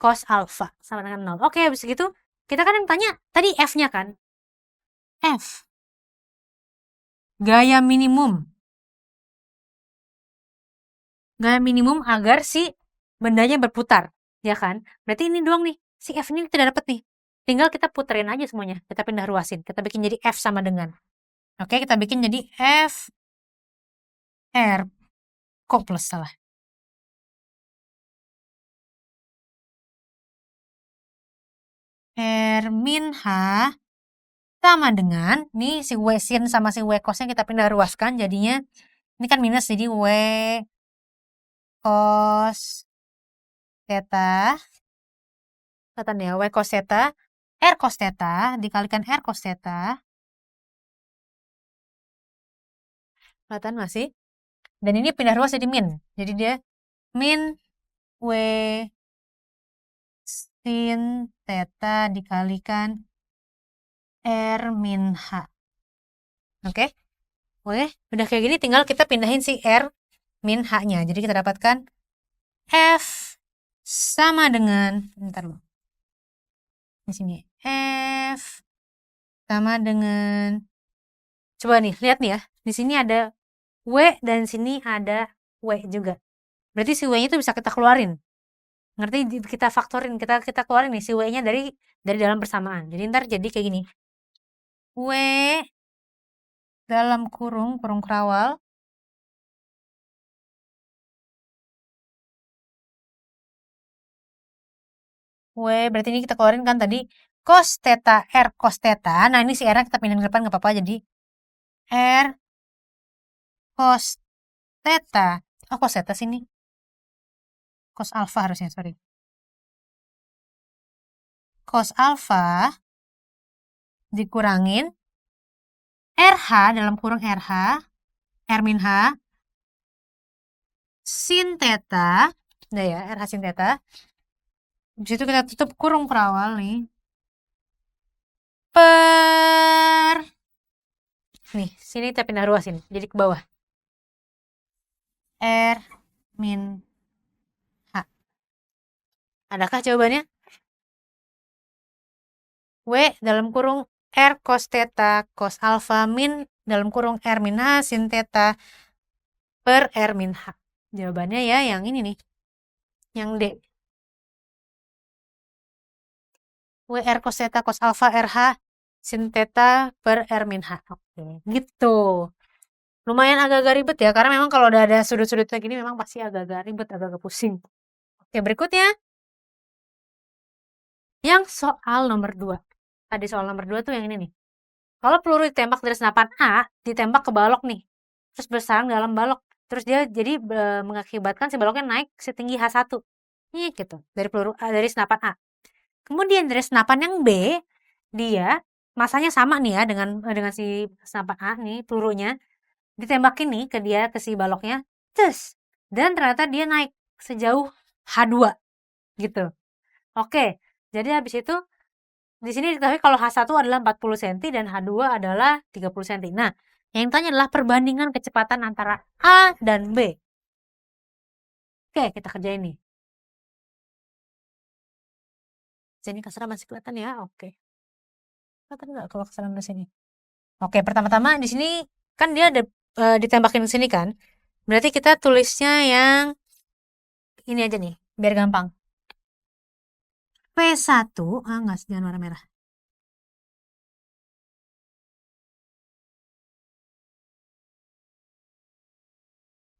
cos alpha sama dengan 0. Oke, habis gitu kita kan yang tanya tadi F-nya kan. F. Gaya minimum. Gaya minimum agar si bendanya berputar. Ya kan? Berarti ini doang nih. Si F ini tidak dapat nih. Tinggal kita puterin aja semuanya. Kita pindah ruasin. Kita bikin jadi F sama dengan. Oke, kita bikin jadi F R. Kok plus salah? R min H sama dengan, nih si W sin sama si W cosnya kita pindah ruaskan, jadinya ini kan minus, jadi W cos theta, kelihatan ya, W cos theta, R cos theta, dikalikan R cos theta, kelihatan masih? Dan ini pindah ruas jadi min, jadi dia min W sin theta dikalikan R min H. Oke? Oke, udah kayak gini tinggal kita pindahin si R min H-nya. Jadi kita dapatkan F sama dengan, bentar loh. Di sini F sama dengan, coba nih, lihat nih ya. Di sini ada W dan sini ada W juga. Berarti si W-nya itu bisa kita keluarin. Ngerti? Kita faktorin, kita keluarin nih si W-nya dari dalam persamaan. Jadi ntar jadi kayak gini. W dalam kurung kerawal W, berarti ini kita keluarin kan tadi cos theta R cos theta. Nah, ini si R-nya kita pindahin ke depan nggak apa-apa, jadi R cos theta. Oh, cos theta sini. Cos alpha harusnya, sorry. Cos alpha dikurangin RH dalam kurung RH, R min H, sin theta, udah ya, RH sin theta. Habis itu kita tutup kurung kerawal nih. Per, nih, sini kita pindah ruasin, jadi ke bawah. R min H. Adakah jawabannya? W dalam kurung R cos theta cos alpha min dalam kurung R min H sin theta per R min H. Jawabannya ya yang ini nih. Yang D. W R cos theta cos alpha RH sin theta per R min H. Oke, gitu. Lumayan agak-agak ribet ya, karena memang kalau udah ada sudut-sudut kayak gini memang pasti agak-agak ribet, agak-agak pusing. Oke, berikutnya. Yang soal nomor 2. Tadi soal nomor 2 tuh yang ini nih. Kalau peluru ditembak dari senapan A, ditembak ke balok nih. Terus bersarang dalam balok. Terus dia jadi mengakibatkan si baloknya naik setinggi H1. Nih gitu, dari peluru dari senapan A. Kemudian dari senapan yang B, dia masanya sama nih ya dengan si senapan A nih, pelurunya ditembakin nih ke dia, ke si baloknya. Dan ternyata dia naik sejauh H2 gitu. Oke, jadi habis itu di sini diketahui kalau H1 adalah 40 cm dan H2 adalah 30 cm. Nah, yang tanya adalah perbandingan kecepatan antara A dan B. Oke, kita kerjain nih. Sini kasarnya masih kelihatan ya? Oke. Kelihatan nggak kalau kasarnya di sini? Oke, pertama-tama di sini kan dia ada ditembakin ke sini kan. Berarti kita tulisnya yang ini aja nih, biar gampang. P1, enggak, jangan warna merah.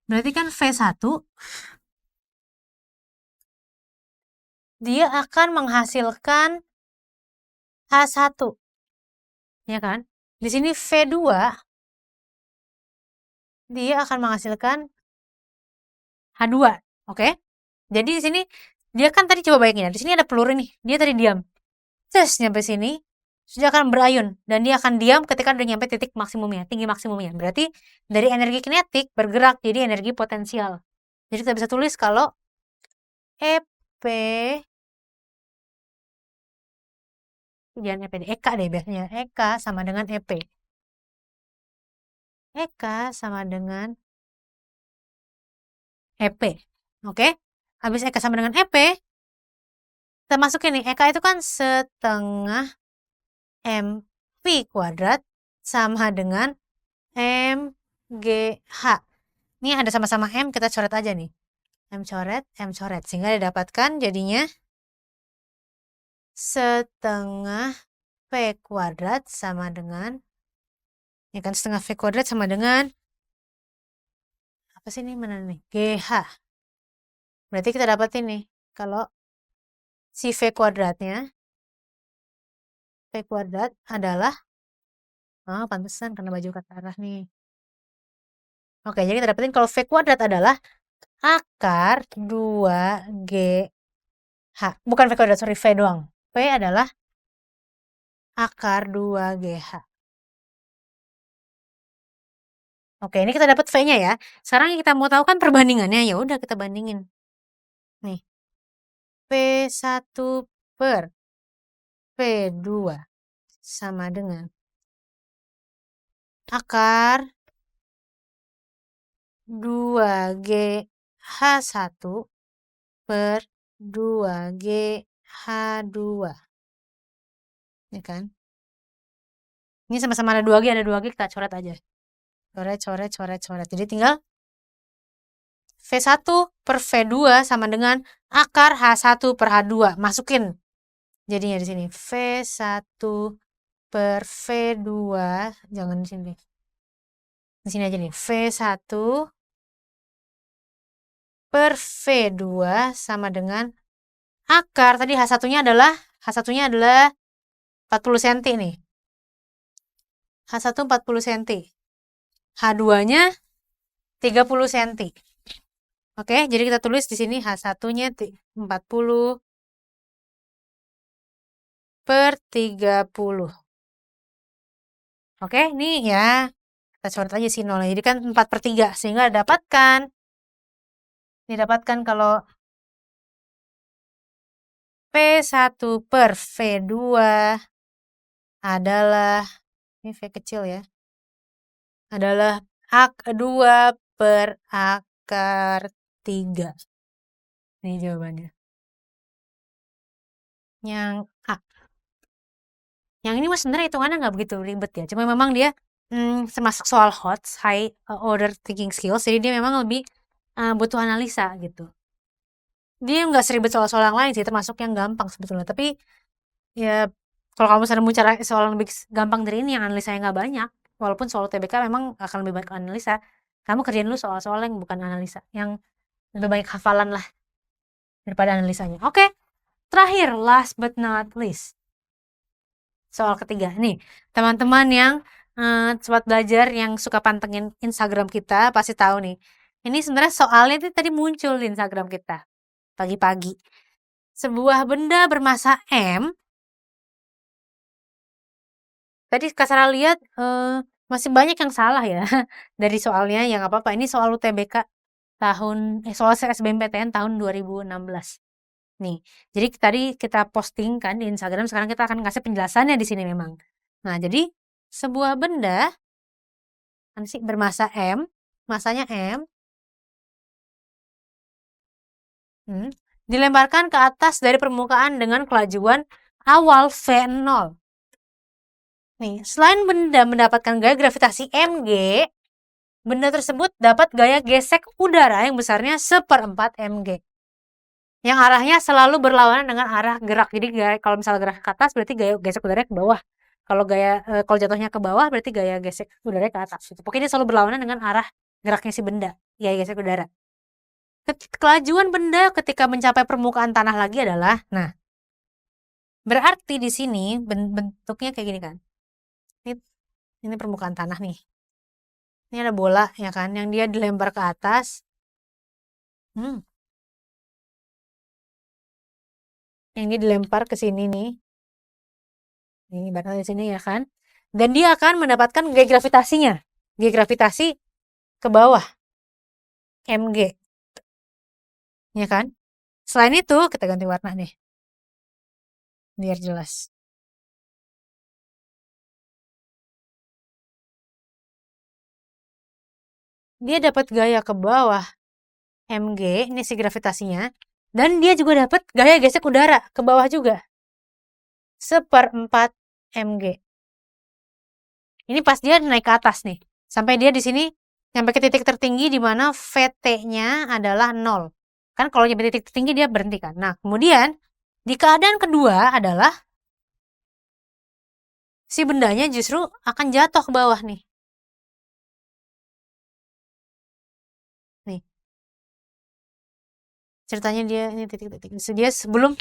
Berarti kan V1 dia akan menghasilkan H1. Ya kan? Di sini V2 dia akan menghasilkan H2. Oke? Jadi di sini dia kan tadi coba bayangin ya, di sini ada peluru nih. Dia tadi diam. Terus nyampe sini, dia akan berayun dan dia akan diam ketika udah nyampe titik maksimumnya, tinggi maksimumnya. Berarti dari energi kinetik bergerak jadi energi potensial. Jadi kita bisa tulis kalau EP, jangan EP deh, EK deh biasanya. EK sama dengan EP. EK sama dengan EP. Oke? habis EK sama dengan EP, kita masukin nih, EK itu kan setengah MP kuadrat sama dengan MGH. Ini ada sama-sama M, kita coret aja nih. M coret. Sehingga didapatkan jadinya setengah V kuadrat sama dengan, ya kan, setengah V kuadrat sama dengan, apa sih ini, mana nih? GH. Berarti kita dapatin nih, kalau si V kuadratnya, V kuadrat adalah, oh pantesan karena baju kata arah nih. Oke, jadi kita dapetin kalau V kuadrat adalah akar 2GH. Bukan V kuadrat, sorry, V doang. V adalah akar 2GH. Oke, ini kita dapat V-nya ya. Sekarang yang kita mau tahu kan perbandingannya. Ya udah kita bandingin. Nih. V1 per V2 sama dengan akar 2GH1 per 2GH2. Ya kan? Ini sama-sama ada 2G, kita coret aja. Coret. Jadi tinggal V1 per V2 sama dengan akar H1 per H2. Masukin. Jadinya di sini V1 per V2, jangan di sini. Di sini aja nih. V1 per V2 sama dengan akar, tadi H1-nya adalah 40 cm nih. H1 40 cm. H2-nya 30 cm. Oke, jadi kita tulis di sini H1-nya 40 per 30. Oke, ini ya kita coret aja sih nolnya. Jadi kan 4/3, sehingga didapatkan kalau P1 per V2 adalah, ini V kecil ya, adalah AK2 per akar 3. Ini jawabannya. Yang A. Yang ini mas sebenarnya hitungannya nggak begitu ribet ya. Cuma memang dia termasuk soal HOTS, high order thinking skills. Jadi dia memang lebih butuh analisa gitu. Dia nggak seribet soal-soal yang lain sih, termasuk yang gampang sebetulnya. Tapi ya kalau kamu misalnya mau cari soal yang lebih gampang dari ini, yang analisanya nggak banyak, walaupun soal TBK memang akan lebih banyak analisa, kamu kerjain dulu soal-soal yang bukan analisa, yang lebih banyak hafalan lah daripada analisanya. Oke, terakhir, last but not least, soal ketiga nih, teman-teman yang sobat belajar yang suka pantengin Instagram kita pasti tahu nih, ini sebenarnya soalnya itu tadi muncul di Instagram kita pagi-pagi. Sebuah benda bermasa M, tadi Kak Sarah lihat masih banyak yang salah ya dari soalnya, yang apa-apa. Ini soal UTBK soal SBMPTN tahun 2016. Nih, jadi tadi kita posting kan di Instagram, sekarang kita akan kasih penjelasannya di sini memang. Nah, jadi sebuah benda bermasa M, masanya M, dilemparkan ke atas dari permukaan dengan kelajuan awal V0. Nih, selain benda mendapatkan gaya gravitasi mg, benda tersebut dapat gaya gesek udara yang besarnya 1/4 mg. Yang arahnya selalu berlawanan dengan arah gerak. Jadi kalau misalnya gerak ke atas berarti gaya gesek udaranya ke bawah. Kalau jatuhnya ke bawah berarti gaya gesek udaranya ke atas. Pokoknya dia selalu berlawanan dengan arah geraknya si benda, gaya gesek udara. Kelajuan benda ketika mencapai permukaan tanah lagi adalah, nah, berarti di sini bentuknya kayak gini kan. Ini permukaan tanah nih. Ini ada bola ya kan, yang dia dilempar ke atas. Yang dia dilempar ke sini nih. Ini bakal di sini ya kan. Dan dia akan mendapatkan gaya gravitasinya. Gaya gravitasi ke bawah. mg. Ya kan? Selain itu, kita ganti warna nih. Biar jelas. Dia dapat gaya ke bawah mg, ini si gravitasinya. Dan dia juga dapat gaya gesek udara ke bawah juga. 1/4 mg. Ini pas dia naik ke atas nih. Sampai dia di sini sampai ke titik tertinggi di mana VT-nya adalah 0. Kan kalau nyampe titik tertinggi dia berhenti kan. Nah, kemudian di keadaan kedua adalah si bendanya justru akan jatuh ke bawah nih. Nih. Ceritanya dia ini titik-titik. Dia sebelum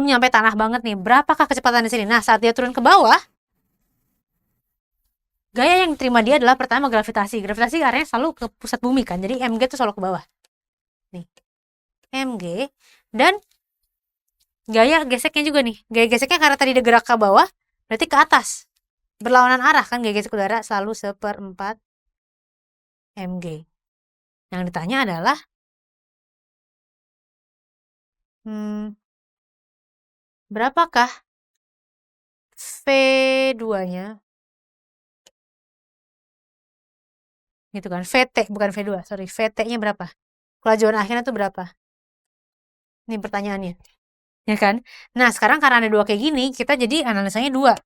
nyampe tanah banget nih. Berapakah kecepatan di sini? Nah, saat dia turun ke bawah, gaya yang diterima dia adalah pertama gravitasi. Gravitasi arahnya selalu ke pusat bumi kan. Jadi mg itu selalu ke bawah. Nih. mg dan gaya geseknya juga nih. Gaya geseknya karena tadi dia gerak ke bawah, berarti ke atas. Berlawanan arah kan gaya gesek udara selalu 1/4 mg. Yang ditanya adalah berapakah V2-nya? Gitu kan. VT bukan V2, sorry. VT-nya berapa? Kelajuan akhirnya tuh berapa? Ini pertanyaannya. Ya kan? Nah, sekarang karena ada dua kayak gini, kita jadi analisanya dua.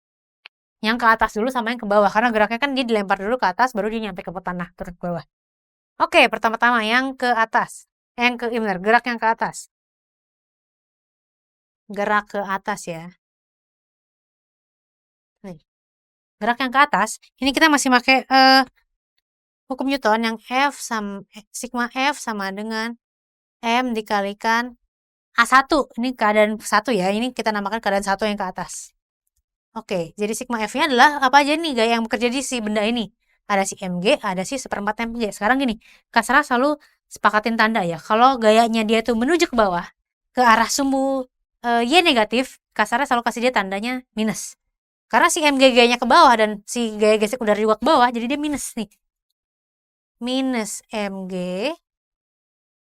Yang ke atas dulu sama yang ke bawah. Karena geraknya kan dia dilempar dulu ke atas, baru dia nyampe ke tanah, turun ke bawah. Oke, pertama-tama yang ke atas. Benar, gerak yang ke atas. Gerak ke atas ya. Nih. Gerak yang ke atas, ini kita masih pakai hukum Newton yang sigma F sama dengan M dikalikan A1. Ini keadaan 1 ya. Ini kita namakan keadaan 1 yang ke atas. Oke, jadi sigma F-nya adalah apa aja nih gaya yang bekerja di si benda ini. Ada si mg, ada si 1/4 mg. Sekarang gini, Kasra selalu sepakatin tanda ya. Kalau gayanya dia tuh menuju ke bawah, ke arah sumbu Y negatif, Kasra selalu kasih dia tandanya minus. Karena si mg gayanya ke bawah dan si gaya gesek udara juga ke bawah, jadi dia minus nih. Minus mg.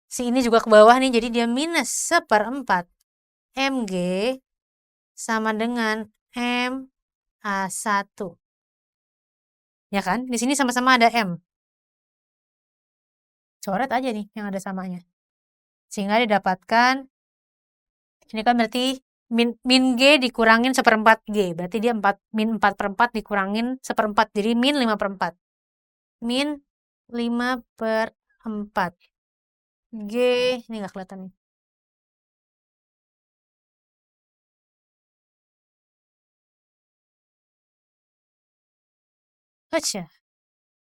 Si ini juga ke bawah nih, jadi dia minus 1/4 mg sama dengan m A1. Ya kan? Di sini sama-sama ada M. Coret aja nih yang ada samanya. Sehingga didapatkan, ini kan berarti min G dikurangin 1/4 G. Berarti dia min 4/4 dikurangin 1/4. Jadi min 5/4. Min 5/4. G, ini nggak kelihatan nih. Acha.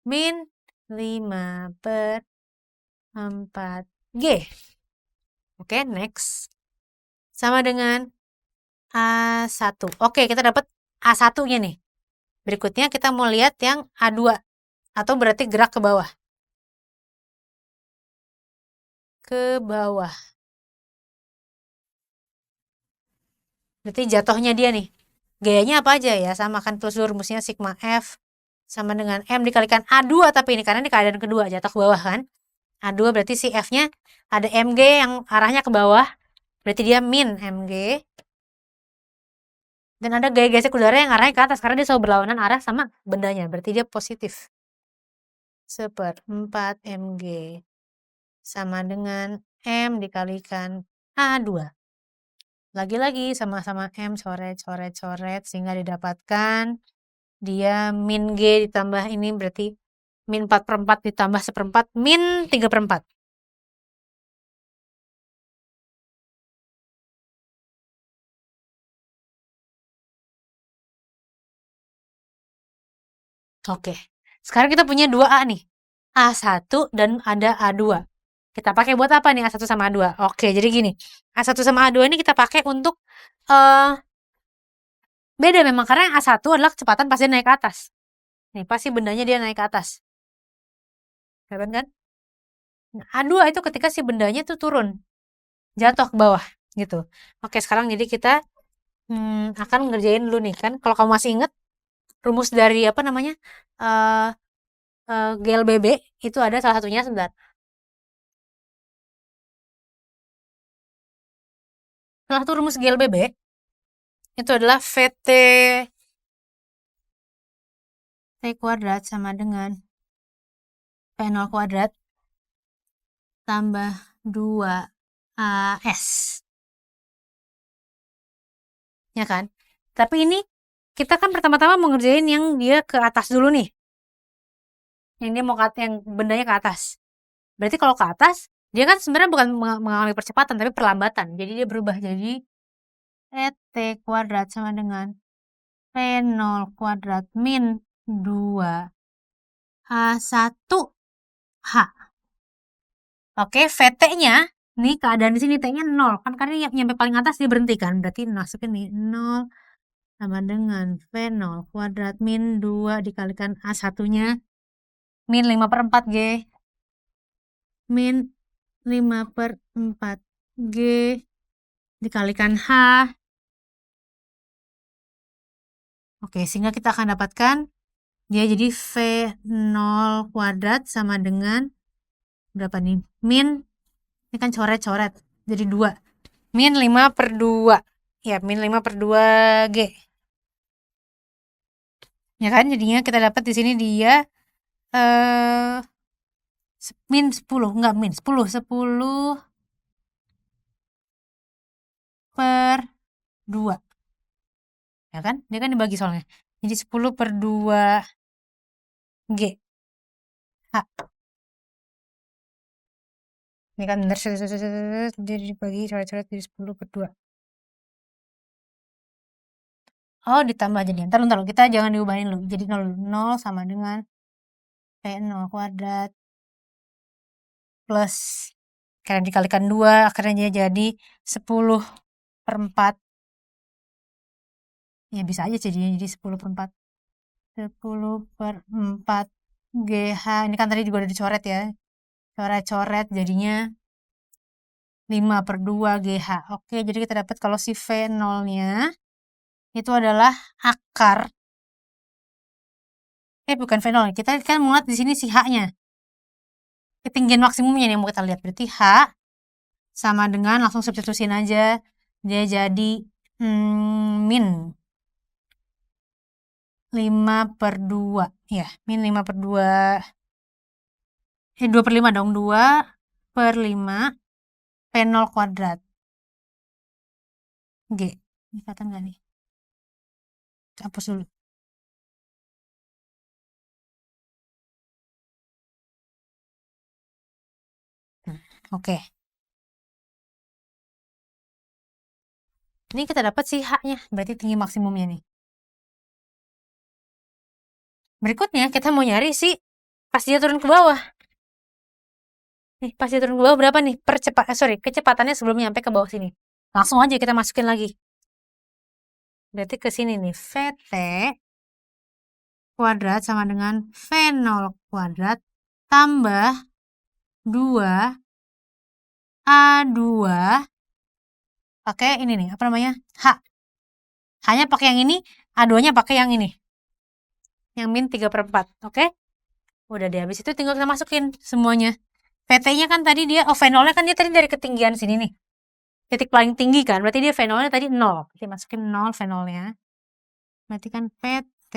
Min 5/4 G. Oke, next. Sama dengan A1. Oke, kita dapat A1-nya nih. Berikutnya kita mau lihat yang A2. Atau berarti gerak ke bawah. Ke bawah. Berarti jatuhnya dia nih. Gayanya apa aja ya? Sama kan terus rumusnya sigma F sama dengan M dikalikan A2, tapi ini karena di keadaan kedua jatuh ke bawah kan. A2 berarti si F-nya ada mg yang arahnya ke bawah. Berarti dia min mg. Dan ada gaya gesek udara yang arahnya ke atas karena dia selalu berlawanan arah sama bendanya. Berarti dia positif. 1/4 mg sama dengan M dikalikan A2. Lagi-lagi sama-sama M coret sehingga didapatkan dia min G ditambah ini berarti min 4/4 ditambah 1/4 min 3/4. Oke. Sekarang kita punya 2A nih. A1 dan ada A2. Kita pakai buat apa nih A1 sama A2? Oke, jadi gini. A1 sama A2 ini kita pakai untuk beda memang karena yang A1 adalah kecepatan pas dia naik ke atas. Nih, pasti bendanya dia naik ke atas. Kelihatan kan? Nah, A2 itu ketika si bendanya tuh turun. Jatuh ke bawah gitu. Oke, sekarang jadi kita akan ngerjain dulu nih kan. Kalau kamu masih inget rumus dari apa namanya? GLBB itu ada salah satunya sebentar. Salah satu rumus GLBB itu adalah VT T kuadrat sama dengan P0 kuadrat tambah 2 AS. Ya kan? Tapi ini kita kan pertama-tama mau ngerjain yang dia ke atas dulu nih. Yang dia mau yang bendanya ke atas. Berarti kalau ke atas, dia kan sebenarnya bukan mengalami percepatan, tapi perlambatan. Jadi dia berubah jadi ET kuadrat sama dengan V0 kuadrat min 2 H1 H. Oke, VT-nya, nih keadaan di sini T-nya 0. Kan karena nyampe paling atas dia berhenti kan. Berarti masukin nih 0 sama dengan V0 kuadrat min 2 dikalikan A1-nya min 5/4 G. Min 5/4 G dikalikan H. Oke, sehingga kita akan dapatkan dia jadi V0 kuadrat sama dengan berapa nih? Min, ini kan coret-coret, jadi 2. Min 5/2. Ya, min 5/2 G. Ya kan, jadinya kita dapat di sini dia min 10, enggak min 10, 10/2. Ya kan? Dia kan dibagi soalnya. Jadi 10/2 G. H. Ini kan bener, jadi dibagi coret-coret jadi 10/2. Oh, ditambah jadi. Ntar kita jangan diubahin dulu. Jadi 0 sama dengan V0 kuadrat plus karena dikalikan 2 akhirnya dia jadi 10/4. Ya bisa aja jadinya jadi 10/4. 10/4 GH. Ini kan tadi juga udah dicoret ya. Coret-coret jadinya 5/2 GH. Oke, jadi kita dapat kalau si V0-nya itu adalah akar. Bukan V0. Kita kan mau lihat di sini si H-nya. Ketinggian maksimumnya yang mau kita lihat. Berarti H sama dengan, langsung substitusin aja. Dia jadi min 5/2. Ya, min 5/2. 2/5 dong. 2/5 V0 kuadrat. G. Ini kelihatan nggak nih? Hapus dulu. Oke. Ini kita dapat si H-nya, berarti tinggi maksimumnya nih. Berikutnya kita mau nyari si pas dia turun ke bawah. Nih, pas dia turun ke bawah berapa nih? Kecepatannya sebelum nyampe ke bawah sini. Langsung aja kita masukin lagi. Berarti ke sini nih, VT kuadrat sama dengan V0 kuadrat tambah 2 A2 pakai ini nih, apa namanya? H. Hanya pakai yang ini, A2-nya pakai yang ini. Yang min 3/4, oke? Udah deh, habis itu tinggal kita masukin semuanya. VT-nya kan tadi dia, V0-nya kan dia tadi dari ketinggian sini nih. Titik paling tinggi kan, berarti dia V0-nya tadi 0. Kita masukin 0 V0-nya. Berarti kan PT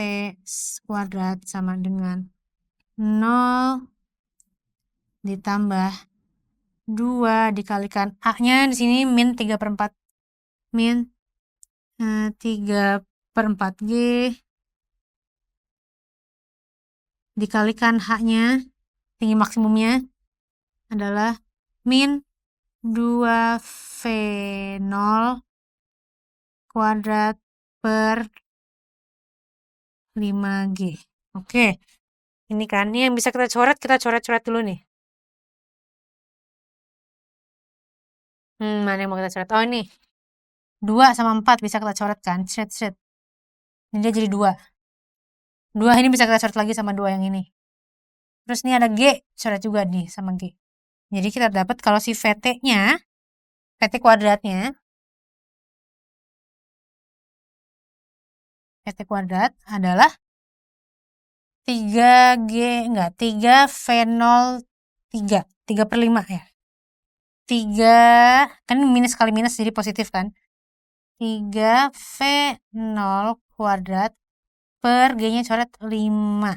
kuadrat sama dengan 0 ditambah 2 dikalikan A-nya di sini min 3/4. Min 3/4 G dikalikan H-nya, tinggi maksimumnya adalah min 2 V0 kuadrat per 5G. Oke. Ini kan, ini yang bisa kita coret dulu nih. Mana yang mau kita coret? Oh, ini. 2 sama 4 bisa kita coret kan? Shred. Ini dia jadi 2. 2 ini bisa kita coret lagi sama 2 yang ini. Terus ini ada G, coret juga nih sama G. Jadi kita dapat kalau si VT-nya, VT kuadratnya, VT kuadrat adalah 3G, enggak, 3V0 3/5 ya. 3, kan minus kali minus jadi positif kan. 3V0 kuadrat per G-nya coret 5.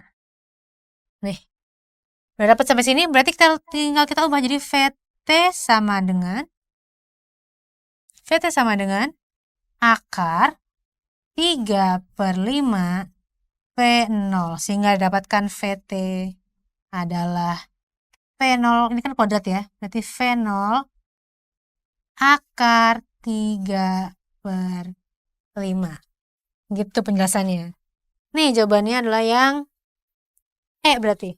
Nih. Udah dapat sampai sini, berarti tinggal kita ubah jadi VT sama dengan VT sama dengan akar 3/5 P0. Sehingga dapatkan VT adalah P0, ini kan kuadrat ya, berarti V0 akar 3/5. Gitu penjelasannya. Nih jawabannya adalah yang berarti.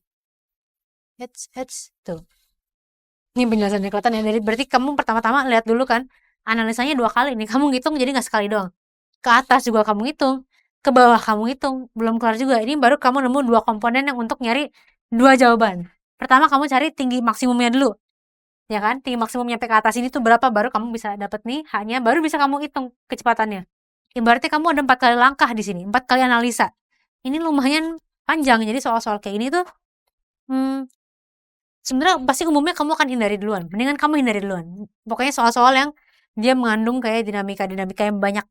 Tuh. Ini penjelasannya kelihatan ya. Berarti kamu pertama-tama lihat dulu kan, analisanya 2 kali nih. Kamu ngitung jadi nggak sekali doang. Ke atas juga kamu hitung, ke bawah kamu hitung, belum kelar juga. Ini baru kamu nemu 2 komponen yang untuk nyari 2 jawaban. Pertama kamu cari tinggi maksimumnya dulu. Ya kan? Tinggi maksimum nyampe ke atas ini tuh berapa, baru kamu bisa dapat nih hanya, baru bisa kamu hitung kecepatannya. Ibaratnya kamu ada 4 kali langkah di sini, 4 kali analisa. Ini lumayan panjang. Jadi soal-soal kayak ini tuh sebenarnya pasti umumnya kamu akan hindari duluan. Mendingan kamu hindari duluan. Pokoknya soal-soal yang dia mengandung kayak dinamika-dinamika yang banyak,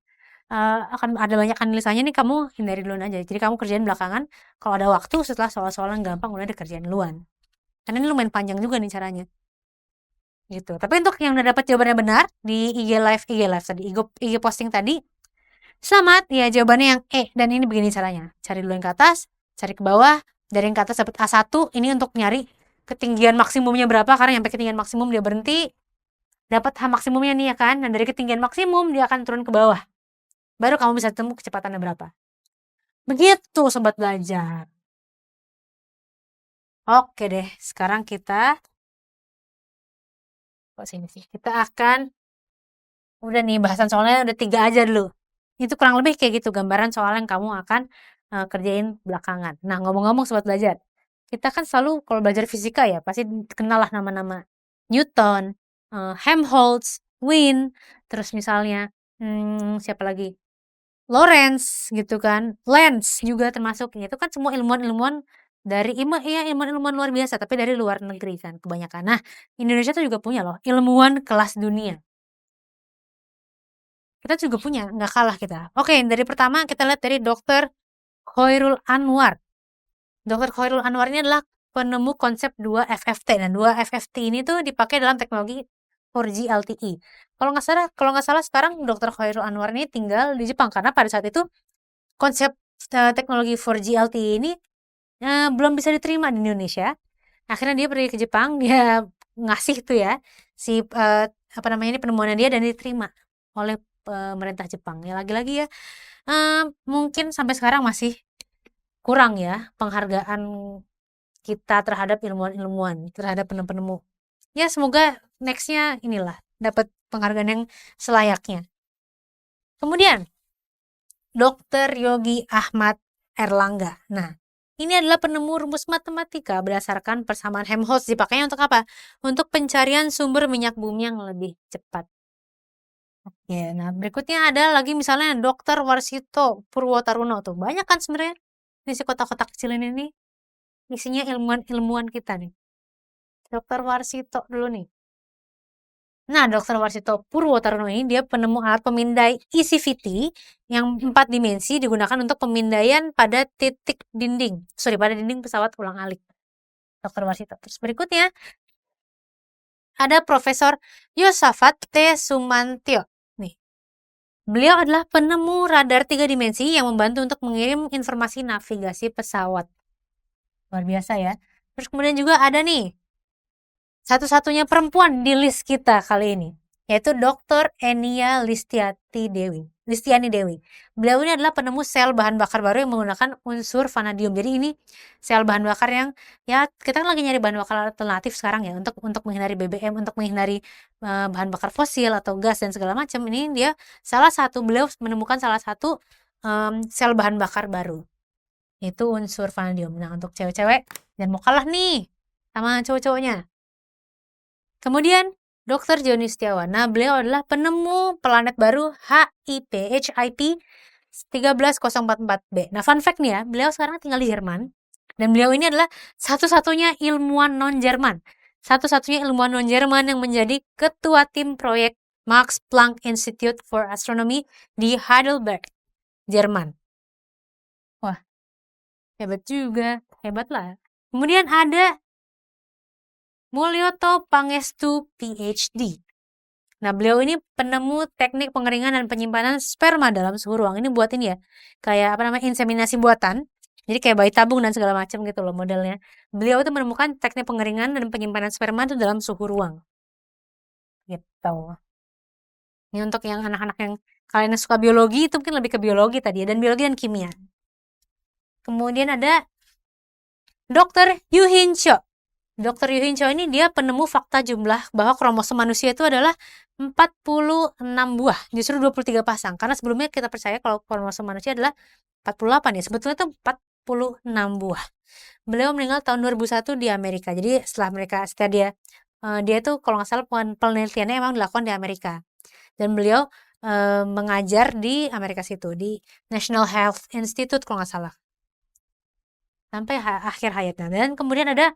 akan ada banyak analisanya nih, kamu hindari duluan aja. Jadi kamu kerjain belakangan, kalau ada waktu setelah soal-soal yang gampang udah dikerjain duluan. Karena ini lumayan panjang juga nih caranya. Gitu. Tapi untuk yang udah dapat jawabannya benar di IG live tadi, IG posting tadi, selamat, ya jawabannya yang E. Dan ini begini caranya. Cari dulu yang ke atas, cari ke bawah, dari yang ke atas dapat A1, ini untuk nyari ketinggian maksimumnya berapa, karena sampai ketinggian maksimum dia berhenti, dapat H maksimumnya nih ya kan. Dan dari ketinggian maksimum dia akan turun ke bawah. Baru kamu bisa temu kecepatannya berapa. Begitu sobat belajar. Oke deh, sekarang kita sini sih. Kita akan udah nih bahasan soalnya udah 3 aja dulu. Itu kurang lebih kayak gitu gambaran soal yang kamu akan kerjain belakangan. Nah, ngomong-ngomong sobat belajar, kita kan selalu kalau belajar fisika ya pasti kenal lah nama-nama Newton, Helmholtz, Wien, terus misalnya siapa lagi? Lorentz gitu kan, Lenz juga termasuk. Itu kan semua ilmuwan-ilmuwan dari ilmuwan-ilmuwan luar biasa, tapi dari luar negeri kan kebanyakan. Nah, Indonesia tuh juga punya loh ilmuwan kelas dunia. Kita juga punya, nggak kalah kita. Oke, dari pertama kita lihat dari Dr. Khairul Anwar. Dr. Khairul Anwar ini adalah penemu konsep 2FFT, dan 2FFT ini tuh dipakai dalam teknologi 4G LTE. Kalau nggak salah sekarang Dr. Khairul Anwar ini tinggal di Jepang, karena pada saat itu konsep teknologi 4G LTE ini belum bisa diterima di Indonesia. Akhirnya dia pergi ke Jepang, dia ngasih tuh ya si ini penemuannya dia, dan diterima oleh pemerintah Jepang. Ya lagi-lagi ya, mungkin sampai sekarang masih kurang ya penghargaan kita terhadap ilmuwan-ilmuwan, terhadap penemu-penemu. Ya semoga nextnya inilah dapat penghargaan yang selayaknya. Kemudian Dr. Yogi Ahmad Erlangga. Nah, ini adalah penemu rumus matematika berdasarkan persamaan Helmholtz. Dipakainya untuk apa? Untuk pencarian sumber minyak bumi yang lebih cepat. Oke, nah berikutnya ada lagi misalnya Dr. Warsito Purwotaruno tuh. Banyak kan sebenarnya isi kotak-kotak kecil ini nih. Isinya ilmuwan-ilmuwan kita nih. Dr. Warsito dulu nih. Nah, Dr. Warsito Purwotaruno ini dia penemu alat pemindai ECVT yang 4 dimensi digunakan untuk pemindaian pada pada dinding pesawat ulang-alik. Dr. Warsito. Terus berikutnya ada Profesor Yosafat T. Sumantyo. Nih. Beliau adalah penemu radar 3 dimensi yang membantu untuk mengirim informasi navigasi pesawat. Luar biasa ya. Terus kemudian juga ada nih satu-satunya perempuan di list kita kali ini, yaitu Dr. Enia Listiani Dewi. Beliau ini adalah penemu sel bahan bakar baru yang menggunakan unsur vanadium. Jadi ini sel bahan bakar yang ya kita kan lagi nyari bahan bakar alternatif sekarang ya, untuk menghindari BBM, untuk menghindari bahan bakar fosil atau gas dan segala macam. Ini dia beliau menemukan salah satu sel bahan bakar baru, yaitu unsur vanadium. Nah, untuk cewek-cewek jangan mau kalah nih sama cowok-cowoknya. Kemudian Dr. Joni Setiawan. Nah, beliau adalah penemu planet baru HIP 13044b. Nah, fun fact nih ya, beliau sekarang tinggal di Jerman, dan beliau ini adalah satu-satunya ilmuwan non-Jerman. Satu-satunya ilmuwan non-Jerman yang menjadi ketua tim proyek Max Planck Institute for Astronomy di Heidelberg, Jerman. Wah, hebat juga. Hebat lah. Kemudian ada Mulyoto Pangestu PhD. Nah, beliau ini penemu teknik pengeringan dan penyimpanan sperma dalam suhu ruang. Ini buat ini ya, kayak apa namanya, inseminasi buatan. Jadi kayak bayi tabung dan segala macam gitu loh modelnya. Beliau itu menemukan teknik pengeringan dan penyimpanan sperma itu dalam suhu ruang. Gitu. Ini untuk yang anak-anak yang kalian yang suka biologi itu mungkin lebih ke biologi tadi ya, dan biologi dan kimia. Kemudian ada Dr. Yuhin Cho. Dr. Yuhin Cho ini dia penemu fakta jumlah bahwa kromosom manusia itu adalah 46 buah, justru 23 pasang. Karena sebelumnya kita percaya kalau kromosom manusia adalah 48 ya, sebetulnya itu 46 buah. Beliau meninggal tahun 2001 di Amerika. Jadi setelah dia itu kalau nggak salah penelitiannya emang dilakukan di Amerika. Dan beliau mengajar di Amerika situ, di National Health Institute kalau nggak salah. Sampai akhir hayatnya. Dan kemudian ada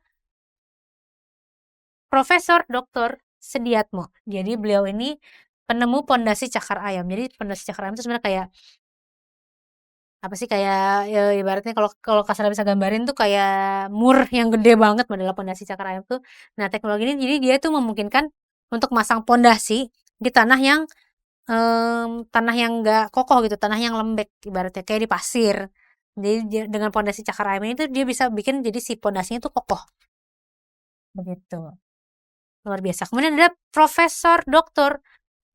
Profesor Dr. Sediatmo. Jadi beliau ini penemu pondasi cakar ayam. Jadi pondasi cakar ayam itu sebenarnya kayak apa sih, kayak ibaratnya kalau kasar bisa gambarin tuh kayak mur yang gede banget adalah pondasi cakar ayam tuh. Nah, teknologi ini jadi dia tuh memungkinkan untuk masang pondasi di tanah yang nggak kokoh gitu, tanah yang lembek ibaratnya kayak di pasir. Jadi dengan pondasi cakar ayam ini tuh dia bisa bikin jadi si pondasinya tuh kokoh. Begitu. Luar biasa. Kemudian ada Profesor Dr.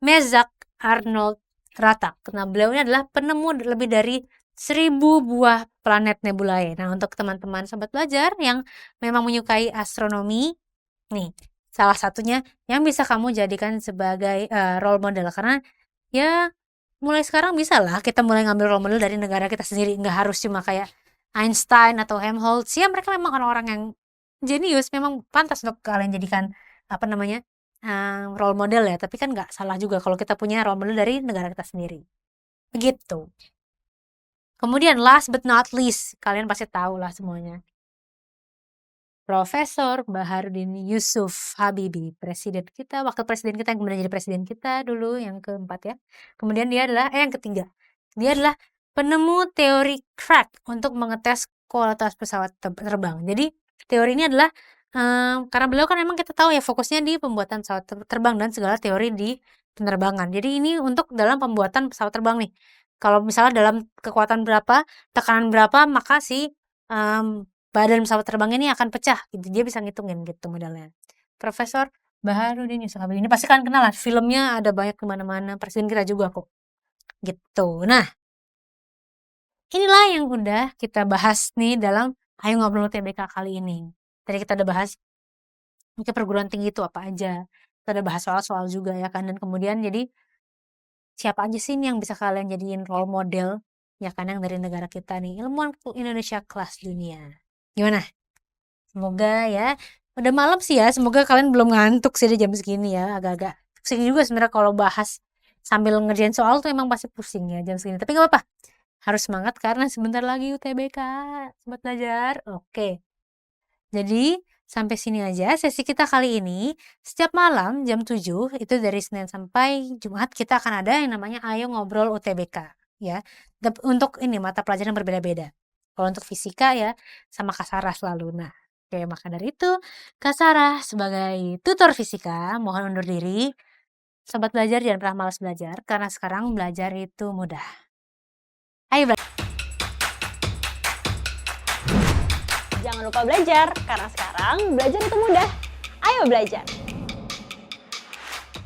Mezak Arnold Ratak. Nah, beliau ini adalah penemu lebih dari 1000 buah planet nebulae. Nah, untuk teman-teman sobat belajar yang memang menyukai astronomi, nih, salah satunya yang bisa kamu jadikan sebagai role model. Karena ya mulai sekarang bisa lah kita mulai ngambil role model dari negara kita sendiri. Nggak harus cuma kayak Einstein atau Helmholtz. Ya, mereka memang orang-orang yang jenius, memang pantas untuk kalian jadikan apa namanya, role model ya. Tapi kan nggak salah juga kalau kita punya role model dari negara kita sendiri. Begitu. Kemudian last but not least, kalian pasti tahu lah semuanya. Profesor Baharudin Yusuf Habibie, presiden kita, wakil presiden kita yang kemudian jadi presiden kita dulu yang keempat ya. Kemudian dia adalah yang ketiga. Dia adalah penemu teori crack untuk mengetes kualitas pesawat terbang. Jadi teori ini adalah karena beliau kan memang kita tahu ya fokusnya di pembuatan pesawat terbang dan segala teori di penerbangan. Jadi ini untuk dalam pembuatan pesawat terbang nih. Kalau misalnya dalam kekuatan berapa, tekanan berapa, maka si badan pesawat terbang ini akan pecah gitu. Dia bisa ngitungin gitu modelnya. Profesor Baharudin Yusuf Habibie ini pasti kalian kenal lah, filmnya ada banyak kemana-mana, presiden kita juga kok. Gitu. Nah, inilah yang udah kita bahas nih dalam Ayo Ngobrol TBK kali ini. Tadi kita udah bahas mungkin perguruan tinggi itu apa aja. Kita udah bahas soal-soal juga ya kan. Dan kemudian jadi siapa aja sih nih yang bisa kalian jadiin role model ya kan yang dari negara kita nih. Ilmuwan Indonesia kelas dunia. Gimana? Semoga ya. Udah malam sih ya. Semoga kalian belum ngantuk sih di jam segini ya. Agak-agak pusing juga sebenarnya kalau bahas sambil ngerjain soal tuh emang pasti pusing ya jam segini. Tapi gak apa-apa. Harus semangat karena sebentar lagi UTBK. Sobat belajar. Oke. Jadi sampai sini aja sesi kita kali ini. Setiap malam jam 7 itu dari Senin sampai Jumat kita akan ada yang namanya Ayo Ngobrol UTBK ya. Untuk ini mata pelajaran yang berbeda-beda. Kalau untuk fisika ya sama Kak Sarah selalu. Nah, oke, maka dari itu Kak Sarah sebagai tutor fisika mohon undur diri. Sobat belajar jangan pernah malas belajar karena sekarang belajar itu mudah. Ayo belajar. Jangan lupa belajar karena sekarang belajar itu mudah. Ayo belajar.